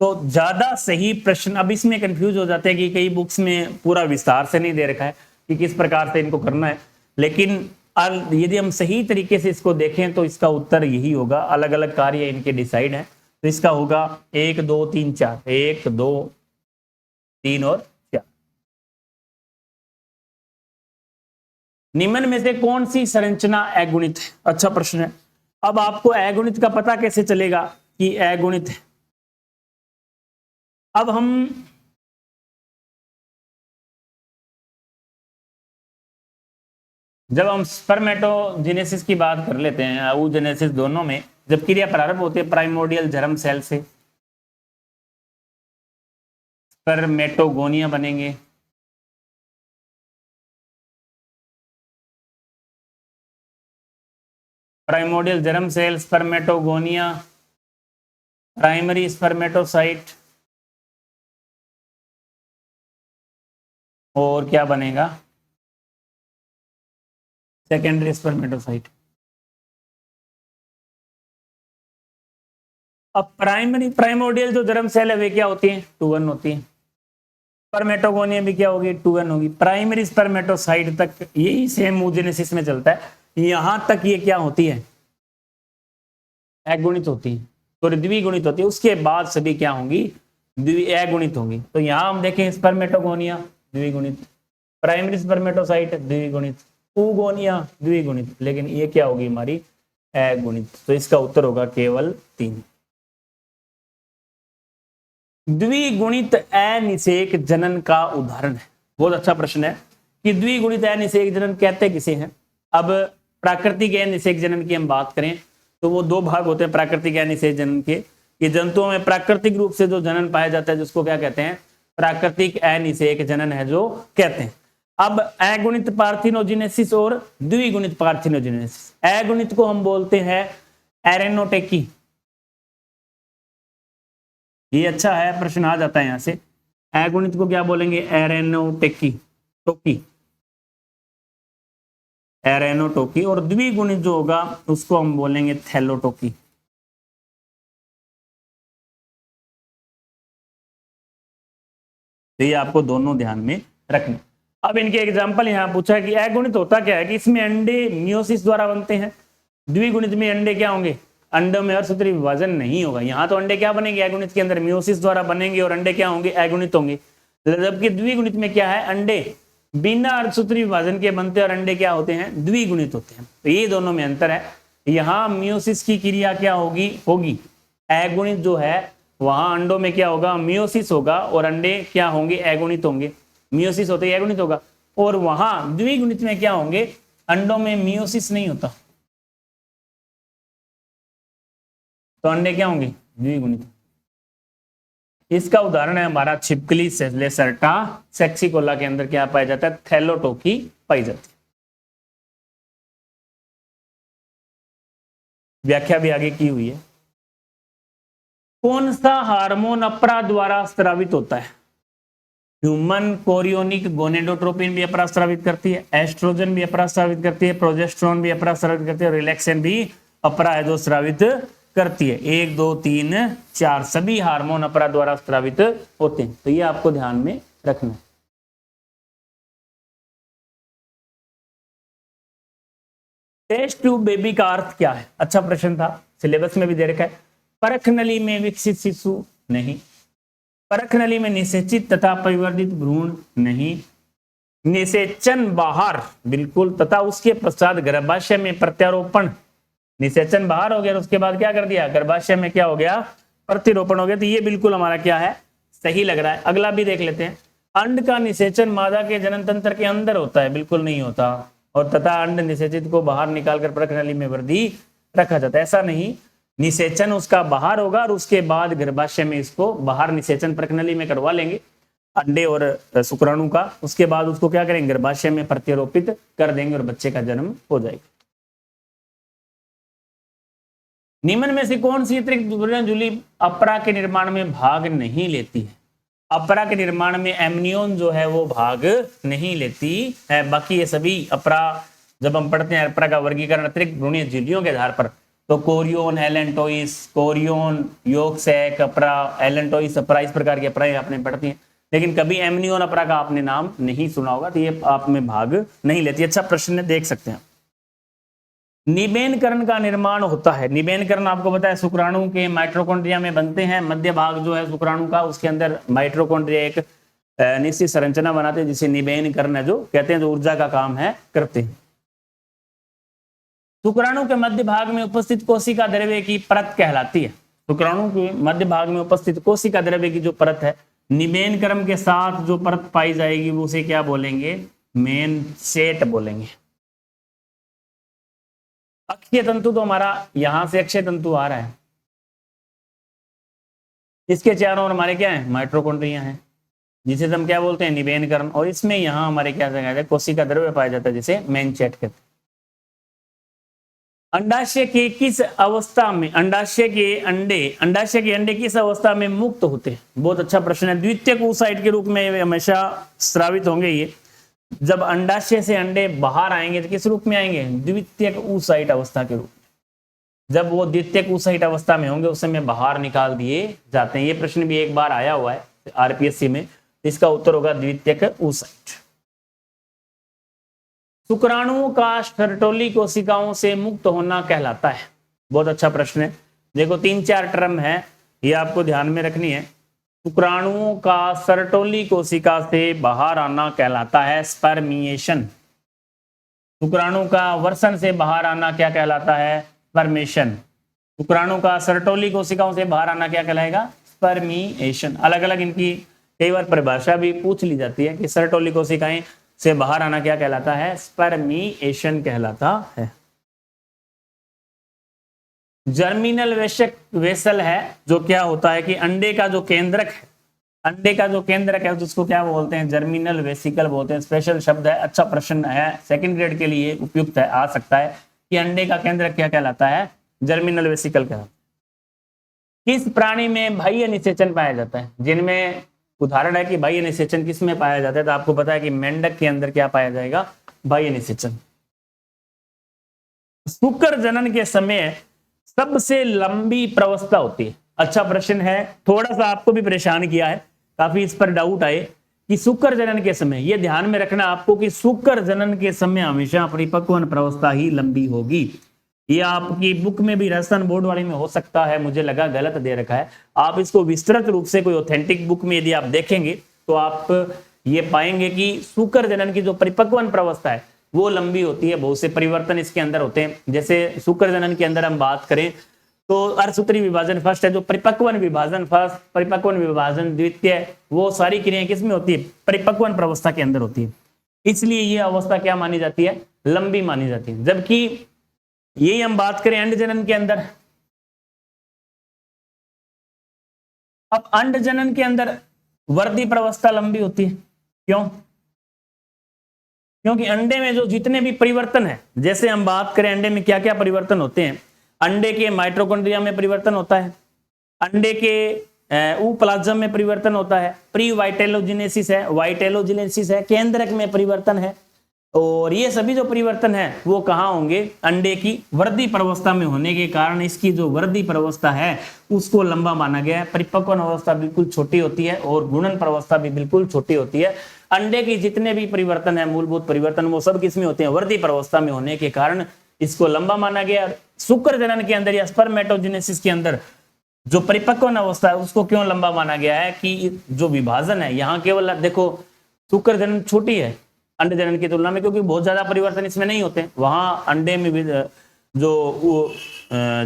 तो ज्यादा सही प्रश्न, अब इसमें कंफ्यूज हो जाते हैं कि कई बुक्स में पूरा विस्तार से नहीं दे रखा है कि किस प्रकार से इनको करना है, लेकिन यदि हम सही तरीके से इसको देखें तो इसका उत्तर यही होगा। अलग अलग कार्य इनके डिसाइड हैं, तो इसका होगा 1 2 3 4, 1 2 3 और 4। निम्न में से कौन सी संरचना अगुणित है? अच्छा प्रश्न है। अब आपको अगुणित का पता कैसे चलेगा कि अगुणित है? अब हम जब हम स्पर्मेटोजेनेसिस की बात कर लेते हैं, ooजेनेसिस दोनों में जब क्रिया प्रारंभ होती है प्राइमोर्डियल जर्म सेल से, स्पर्मेटोगोनिया बनेंगे। Primordial germ cell, spermatogonia, primary spermatocyte, और क्या बनेगा? Secondary spermatocyte. अब प्राइमोर्डियल जो जर्म सेल है वे क्या होती है? 2n होती है। स्पर्मेटोगोनिया भी क्या होगी? 2n होगी। प्राइमरी स्पर्मेटोसाइट तक यही सेम ooजेनेसिस में चलता है। यहां तक ये क्या होती है? अगुणित होती है, तो द्विगुणित होती है। उसके बाद सभी क्या होंगी? अगुणित होंगी। तो यहां हम देखें स्पर्मेटोगोनिया द्विगुणित, प्राइमरी स्पर्मेटोसाइट द्विगुणित, ooगोनिया द्विगुणित, लेकिन ये क्या होगी हमारी? अगुणित। तो इसका उत्तर होगा केवल 3। द्विगुणित अनिषेक जनन का उदाहरण है। बहुत अच्छा प्रश्न है कि द्विगुणित अनिषेक जनन कहते किसे हैं? अब प्राकृतिक अनिषेक जनन की हम बात करें तो वो दो भाग होते हैं प्राकृतिक अनिषेक जनन के। ये जंतुओं में प्राकृतिक रूप से जो जनन पाया जाता है जिसको क्या कहते हैं? प्राकृतिक अनिषेक जनन है जो कहते हैं। अब अगुणित पार्थिनोजेनेसिस और द्विगुणित पार्थिनोजेनेसिस। अगुणित को हम बोलते हैं एरेनोटेकी। ये अच्छा है, प्रश्न आ जाता है यहां से। अगुणित को क्या बोलेंगे? एरेनोटेकी, टोकी, एरेनोटोकी। और द्विगुणित जो होगा उसको हम बोलेंगे थैलोटोकी। तो ये आपको दोनों ध्यान में रखना। अब इनके एग्जांपल यहां पूछा है कि अगुणित होता क्या है कि इसमें अंडे मियोसिस द्वारा बनते हैं। द्विगुणित में अंडे क्या होंगे? अंडों में अर्धसूत्री विभाजन नहीं होगा। यहाँ तो अंडे क्या बनेंगे? अगुणित के अंदर मियोसिस द्वारा बनेंगे और अंडे क्या होंगे? अगुणित होंगे। जबकि द्विगुणित में क्या है? अंडे बिना अर्धसूत्री विभाजन के बनते और अंडे क्या होते हैं? द्विगुणित होते हैं। तो ये दोनों में अंतर है। यहाँ मियोसिस की क्रिया क्या होगी? होगी। अगुणित जो है वहां अंडों में क्या होगा? मियोसिस होगा और अंडे क्या होंगे? अगुणित होंगे। मियोसिस होते ही अगुणित होगा। और वहां द्विगुणित में क्या होंगे? अंडों में मियोसिस नहीं होता, तो अंडे क्या होंगे? द्विगुणित। इसका उदाहरण है हमारा छिपकली लेसर्टा सेक्सिकोला के अंदर क्या पाया जाता है? थैलोटोकी पाई जाती है। व्याख्या भी आगे की हुई है। कौन सा हार्मोन अप्रा द्वारा स्रावित होता है? ह्यूमन कोरियोनिक गोनेडोट्रोपिन भी अपराग स्रावित करती है, एस्ट्रोजन भी अपराग स्रावित करती है, प्रोजेस्टेरोन भी अपराग स्रावित करती है, रिलैक्सेन भी अपरा जो स्रावित करती है। 1 2 3 4 सभी हार्मोन अपरा द्वारा स्रावित होते हैं, तो ये आपको ध्यान में रखना है। टेस्ट ट्यूब बेबी का अर्थ क्या है? अच्छा प्रश्न था, सिलेबस में भी दे रखा है। परख नली में विकसित शिशु नहीं, परख नली में निषेचित तथा परिवर्धित भ्रूण नहीं, निषेचन बाहर बिल्कुल, तथा उसके पश्चात गर्भाशय में प्रत्यारोपण। निषेचन बाहर हो गया, उसके बाद क्या कर दिया, गर्भाशय में क्या हो गया, प्रतिरोपण हो गया। तो ये बिल्कुल हमारा क्या है, सही लग रहा है। अगला भी देख लेते हैं। अंड का निषेचन मादा के जनन तंत्र के अंदर होता है, बिल्कुल नहीं होता। और तथा अंड निषेचित को बाहर निकालकर परख नली में वृद्धि रखा जाता है, ऐसा नहीं। निषेचन उसका बाहर होगा और उसके बाद गर्भाशय में इसको बाहर निषेचन परख नली में करवा लेंगे अंडे और शुक्राणु का, उसके बाद उसको क्या करेंगे, गर्भाशय में प्रत्यारोपित कर देंगे और बच्चे का जन्म हो जाएगा। निम्न में से कौन सी अतिरिक्त जुली अपरा के निर्माण में भाग नहीं लेती है? अपरा के निर्माण में एमनियोन जो है वो भाग नहीं लेती है। बाकी ये सभी अपरा, जब हम पढ़ते हैं अपरा का वर्गीकरण अतिरिक्त भ्रूणीय झिल्लियों के आधार पर, तो कोरियोन, एलेंटोइस, कोरियोन, योगसैक अपरा, एलेंटोइस अपरा, इस प्रकार की अपराएं आपने पढ़ती हैं। लेकिन कभी एमनियोन अपरा का आपने नाम नहीं सुना होगा, तो ये आप में भाग नहीं लेती। अच्छा प्रश्न देख सकते हैं। निबेनकरण का निर्माण होता है। निबेनकरण आपको पता है शुक्राणु के माइटोकॉन्ड्रिया में बनते हैं। मध्य भाग जो है शुक्राणु का, उसके अंदर माइटोकॉन्ड्रिया एक निश्चित संरचना बनाते हैं जिसे निबेनकरण है जो कहते हैं, जो ऊर्जा का काम है करते हैं। शुक्राणु के मध्य भाग में उपस्थित कोशिका द्रव्य की परत कहलाती है। शुक्राणु के मध्य भाग में उपस्थित कोशिका द्रव्य की जो परत है, निबेनकरण के साथ जो परत पाई जाएगी वो उसे क्या बोलेंगे, मेन सेट बोलेंगे। अक्षीय तंतु तो हमारा यहां से अक्षय तंतु आ रहा है, इसके चारों ओर हमारे क्या है, माइटोकॉन्ड्रिया हैं, जिसे हम क्या बोलते हैं, निबेनकरण। और इसमें यहां हमारे क्या जगह कोशिका द्रव्य पाया जाता है जिसे मेन सेट कहते हैं। अंडाशय के किस अवस्था में, अंडाशय के अंडे किस अवस्था में मुक्त होते हैं? बहुत अच्छा प्रश्न है। द्वितीयक oocyte के रूप में हमेशा स्रावित होंगे ये। जब अंडाशय से अंडे बाहर आएंगे तो किस रूप में आएंगे, द्वितीयक oocyte अवस्था के रूप में। जब वो द्वितीयक oocyte अवस्था में होंगे उस समय बाहर निकाल दिए जाते हैं। ये प्रश्न भी एक बार आया हुआ है आरपीएससी में, इसका उत्तर होगा द्वितीयक oocyte। शुक्राणुओं का सर्टोली कोशिकाओं से मुक्त होना कहलाता है। बहुत अच्छा प्रश्न है। देखो 3-4 टर्म है, ये आपको ध्यान में रखनी है। शुक्राणुओं का सर्टोली कोशिका से बाहर आना कहलाता है स्पर्मिएशन। शुक्राणु का वर्षण से बाहर आना क्या कहलाता है, स्पर्मेशन। शुक्राणु का सर्टोली कोशिकाओं से बाहर आना क्या कहलाएगा, स्पर्मिएशन। अलग अलग इनकी कई बार परिभाषा भी पूछ ली जाती है कि सर्टोली कोशिकाएं से बाहर आना क्या कहलाता है, स्पर्मिएशन कहलाता है। जर्मिनल वेसल है जो क्या होता है कि अंडे का जो केंद्रक है, अंडे का जो केंद्रक है जिसको क्या बोलते हैं, जर्मिनल वेसिकल बोलते हैं। स्पेशल शब्द है, अच्छा प्रश्न है, सेकंड ग्रेड के लिए उपयुक्त है, आ सकता है कि अंडे का केंद्रक क्या कहलाता है, जर्मिनल वेसिकल कहलाता है। किस प्राणी में बाह्य निषेचन पाया जाता है? जिनमें उदाहरण है कि बाह्य निषेचन किस में पाया जाता है, तो आपको पता है कि मेंढक के अंदर क्या पाया जाएगा, बाह्य निषेचन। शुक्र जनन के समय सबसे लंबी प्रवस्था होती है। अच्छा प्रश्न है, थोड़ा सा आपको भी परेशान किया है, काफी इस पर डाउट आए कि शुक्र जनन के समय, ये ध्यान में रखना आपको कि शुक्र जनन के समय हमेशा परिपक्वन प्रवस्था ही लंबी होगी। ये आपकी बुक में भी राजस्थान बोर्ड वाली में हो सकता है, मुझे लगा गलत दे रखा है। आप इसको विस्तृत रूप से कोई ऑथेंटिक बुक में यदि आप देखेंगे तो आप ये पाएंगे कि शुक्र जनन की जो परिपक्वन प्रवस्था है वो लंबी होती है। बहुत से परिवर्तन इसके अंदर होते हैं। जैसे शुक्र जनन के अंदर हम बात करें तो अर्धसूत्री विभाजन फर्स्ट है, जो परिपक्वन विभाजन फर्स्ट, परिपक्वन विभाजन द्वितीय, वो सारी क्रियाएं किसमें होती है, परिपक्वन प्रवस्था के अंदर होती है। इसलिए ये अवस्था क्या मानी जाती है, लंबी मानी जाती है। जबकि यही हम बात करें अंड जनन के अंदर, अब अंड जनन के अंदर वृद्धि प्रवस्था लंबी होती है। क्यों? क्योंकि अंडे में जो जितने भी परिवर्तन है, जैसे हम बात करें अंडे में क्या क्या परिवर्तन होते हैं, अंडे के माइटोकॉन्ड्रिया में परिवर्तन होता है, अंडे के वो प्लाज्म में परिवर्तन होता है, प्री वाइटेलोजेनेसिस है, वाइटेलोजेनेसिस है, केंद्रक में परिवर्तन है। और ये सभी जो परिवर्तन है वो कहाँ होंगे, अंडे की वृद्धि प्रवस्था में होने के कारण इसकी जो वृद्धि प्रवस्था है उसको लंबा माना गया है। परिपक्वन अवस्था बिल्कुल छोटी होती है और गुणन प्रवस्था भी बिल्कुल छोटी होती है। अंडे की जितने भी परिवर्तन है, मूलभूत परिवर्तन, वो सब किसमें होते हैं, वृद्धि प्रवस्था में होने के कारण इसको लंबा माना गया। शुक्र जनन के अंदर या स्पर्मेटोजेनेसिस के अंदर जो परिपक्वन अवस्था है उसको क्यों लंबा माना गया है कि जो विभाजन है यहाँ केवल देखो शुक्र जनन छोटी है अंडे जनन की तुलना में, क्योंकि बहुत ज्यादा परिवर्तन इसमें नहीं होते। वहां अंडे में भी जो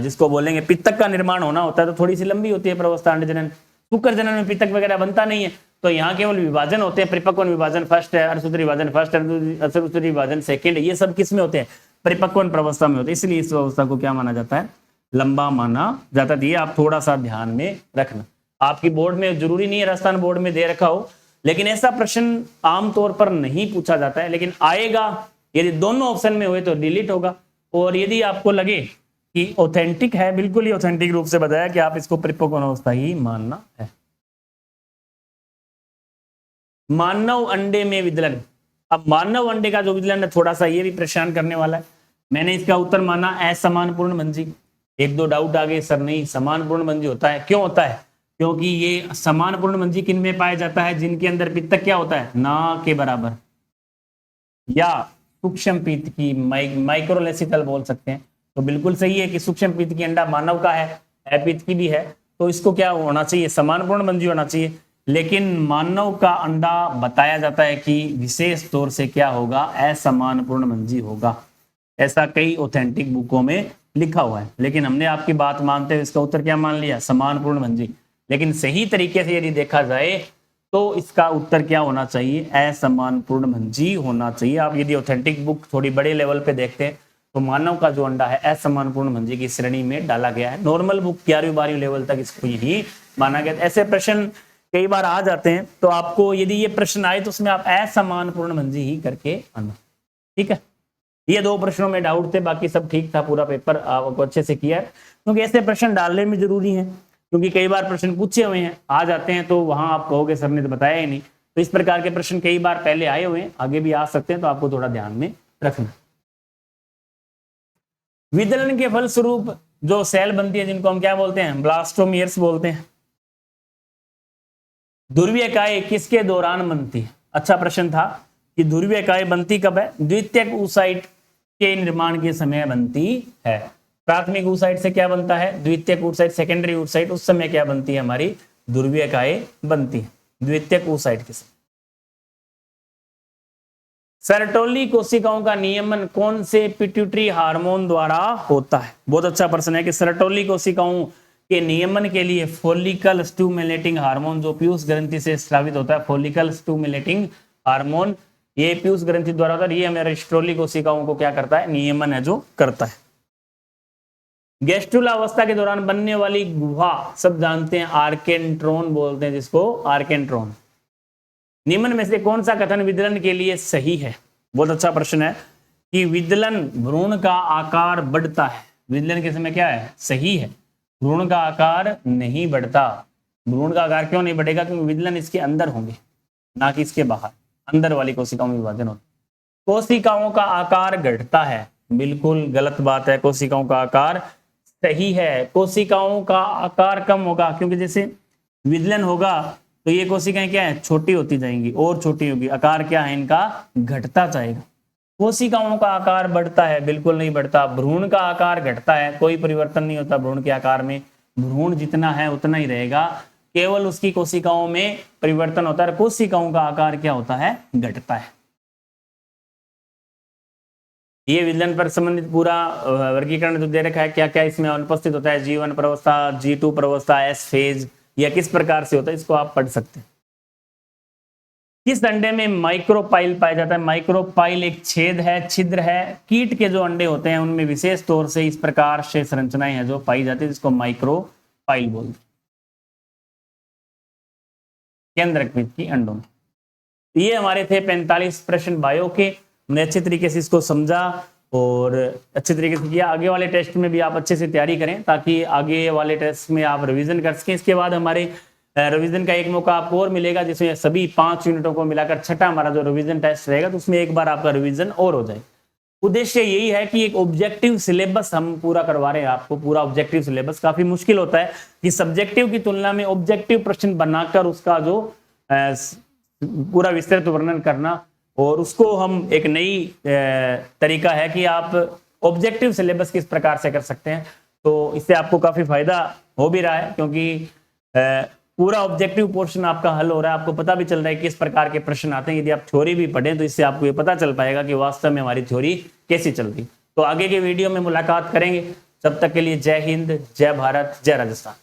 जिसको बोलेंगे पित्तक का निर्माण होना होता है तो थोड़ी सी लंबी होती है प्रवस्था अंडे जनन। शुक्र जनन में पित्तक वगैरह बनता नहीं है, तो यहाँ केवल विभाजन होते हैं। परिपक्वन विभाजन फर्स्ट है, अर्धसूत्री विभाजन फर्स्ट है, अर्धसूत्री विभाजन सेकेंड है। ये सब किस में होते हैं, परिपक्वन प्रवस्था में होते हैं। इसलिए इस अवस्था को क्या माना जाता है, लंबा माना जाता है। ये आप थोड़ा सा ध्यान में रखना। आपकी बोर्ड में जरूरी नहीं है राजस्थान बोर्ड में दे रखा हो, लेकिन ऐसा प्रश्न आमतौर पर नहीं पूछा जाता है, लेकिन आएगा। यदि दोनों ऑप्शन में हुए तो डिलीट होगा, और यदि आपको लगे कि ऑथेंटिक है, बिल्कुल ही ऑथेंटिक रूप से बताया कि आप इसको परिपक्वन अवस्था ही मानना है। मानव अंडे में विदलन। अब मानव अंडे का जो विदलन है थोड़ा सा ये भी परेशान करने वाला है। मैंने इसका उत्तर माना असमान पूर्णभंजी। एक दो डाउट आ गए, सर नहीं समान पूर्णभंजी होता है। क्यों होता है, क्योंकि ये समान पूर्णभंजी किन में पाया जाता है, जिनके अंदर पित्तक क्या होता है, ना के बराबर या सूक्ष्म पीत की, माइक्रोलेसिकल बोल सकते हैं। तो बिल्कुल सही है कि सूक्ष्म पीत की अंडा मानव का है, अपीत की भी है, तो इसको क्या होना चाहिए, समान पूर्णभंजी होना चाहिए। लेकिन मानव का अंडा बताया जाता है कि विशेष तौर से क्या होगा, असमान पूर्णभंजी होगा। ऐसा कई ऑथेंटिक बुकों में लिखा हुआ है, लेकिन हमने आपकी बात मानते हुए इसका उत्तर क्या मान लिया, समान पूर्णभंजी। लेकिन सही तरीके से यदि देखा जाए तो इसका उत्तर क्या होना चाहिए, असमान पूर्णभंजी होना चाहिए। आप यदि ऑथेंटिक बुक थोड़ी बड़े लेवल पे देखते हैं तो मानव का जो अंडा है असमान पूर्णभंजी की श्रेणी में डाला गया है। नॉर्मल बुक 11वीं 12वीं लेवल तक इसको यही माना गया। ऐसे प्रश्न कई बार आ जाते हैं, तो आपको यदि ये प्रश्न आए तो उसमें आप असमान पूर्णभंजी ही करके आना। ठीक है, ये दो प्रश्नों में डाउट थे, बाकी सब ठीक था। पूरा पेपर आपको अच्छे से किया है, क्योंकि ऐसे प्रश्न डालने में जरूरी है, क्योंकि कई बार प्रश्न पूछे हुए हैं, आ जाते हैं तो वहां आप कहोगे सर ने तो बताया ही नहीं। तो इस प्रकार के प्रश्न कई बार पहले आए हुए हैं, आगे भी आ सकते हैं, तो आपको थोड़ा ध्यान में रखना। विदलन के फलस्वरूप जो सेल बनती है जिनको हम क्या बोलते हैं, ब्लास्टोमियर्स बोलते हैं। ध्रुवीय इकाई किसके दौरान बनती है? अच्छा प्रश्न था कि ध्रुवीय इकाई बनती कब है, द्वितीयक oocyte के निर्माण के समय बनती है। प्राथमिक oocyte से क्या बनता है, द्वितीयक oocyte, सेकेंडरी oocyte, उस समय क्या बनती है, हमारी ध्रुवीय इकाई बनती है द्वितीयक oocyte के समय। सर्टोली कोशिकाओं का नियमन कौन से पिट्यूटरी हार्मोन द्वारा होता है? बहुत अच्छा प्रश्न है कि सर्टोली कोशिकाओं के नियमन के लिए फॉलिकल स्टिमुलेटिंग हार्मोन जो पीयूष ग्रंथि से स्रावित होता है, फॉलिकल स्टिमुलेटिंग हार्मोन, ये पीयूष ग्रंथि द्वारा होता है। ये हमारे सर्टोली कोशिकाओं को क्या करता है, नियमन है जो करता है। गैस्ट्रुला अवस्था के दौरान बनने वाली गुहा सब जानते हैं, आर्केंट्रोन बोलते हैं जिसको, आर्केंट्रोन। निम्न में से कौन सा कथन विदलन के लिए सही है? बहुत अच्छा प्रश्न है कि विदलन भ्रूण का आकार बढ़ता है। विदलन के समय क्या है, सही है, भ्रूण का आकार नहीं बढ़ता। भ्रूण का आकार क्यों नहीं बढ़ेगा, क्योंकि विदलन इसके अंदर होंगे ना कि इसके बाहर, अंदर वाली कोशिकाओं में विभाजन होता है। कोशिकाओं का आकार घटता है, बिल्कुल गलत बात है। कोशिकाओं का आकार सही है, कोशिकाओं का आकार कम होगा, क्योंकि जैसे विदलन होगा तो ये कोशिकाएं क्या है, छोटी होती जाएंगी और छोटी होगी, आकार क्या है इनका, घटता जाएगा। कोशिकाओं का आकार बढ़ता है, बिल्कुल नहीं बढ़ता। भ्रूण का आकार घटता है, कोई परिवर्तन नहीं होता भ्रूण के आकार में, भ्रूण जितना है उतना ही रहेगा, केवल उसकी कोशिकाओं में परिवर्तन होता है। कोशिकाओं का आकार क्या होता है, घटता है। ये विदलन पर संबंधित पूरा वर्गीकरण जो दे रखा है, क्या क्या इसमें अनुपस्थित होता है, G1 प्रवस्था, G2 प्रवस्था, S फेज, या किस प्रकार से होता है, इसको आप पढ़ सकते हैं। किस अंडे में माइक्रोपाइल पाया जाता है? माइक्रोपाइल एक छेद है, छिद्र है। कीट के जो अंडे होते हैं उनमें विशेष तौर से इस प्रकार से संरचनाएं हैं जो पाई जाती है, जिसको माइक्रोपाइल बोलते हैं। केंद्रक पीत की अंडों में। ये हमारे थे 45 प्रश्न बायो के। हमने अच्छे तरीके से इसको समझा और अच्छे तरीके से किया। आगे वाले टेस्ट में भी आप अच्छे से तैयारी करें ताकि आगे वाले टेस्ट में आप रिवीजन कर सकें। इसके बाद हमारे रिवीजन का एक मौका आपको और मिलेगा, जिसमें सभी 5 यूनिटों को मिलाकर छठा हमारा जो रिवीजन टेस्ट रहेगा, तो उसमें एक बार आपका रिवीजन और हो जाए। उद्देश्य यही है कि एक ऑब्जेक्टिव सिलेबस हम पूरा करवा रहे हैं आपको। पूरा ऑब्जेक्टिव सिलेबस काफी मुश्किल होता है कि सब्जेक्टिव की तुलना में ऑब्जेक्टिव प्रश्न बनाकर उसका जो पूरा विस्तृत वर्णन करना, और उसको हम एक नई तरीका है कि आप ऑब्जेक्टिव सिलेबस किस प्रकार से कर सकते हैं। तो इससे आपको काफी फायदा हो भी रहा है, क्योंकि पूरा ऑब्जेक्टिव पोर्शन आपका हल हो रहा है, आपको पता भी चल रहा है किस प्रकार के प्रश्न आते हैं। यदि आप थ्योरी भी पढ़ें तो इससे आपको ये पता चल पाएगा कि वास्तव में हमारी थ्योरी कैसी चल रही। तो आगे के वीडियो में मुलाकात करेंगे, तब तक के लिए जय हिंद, जय भारत, जय राजस्थान।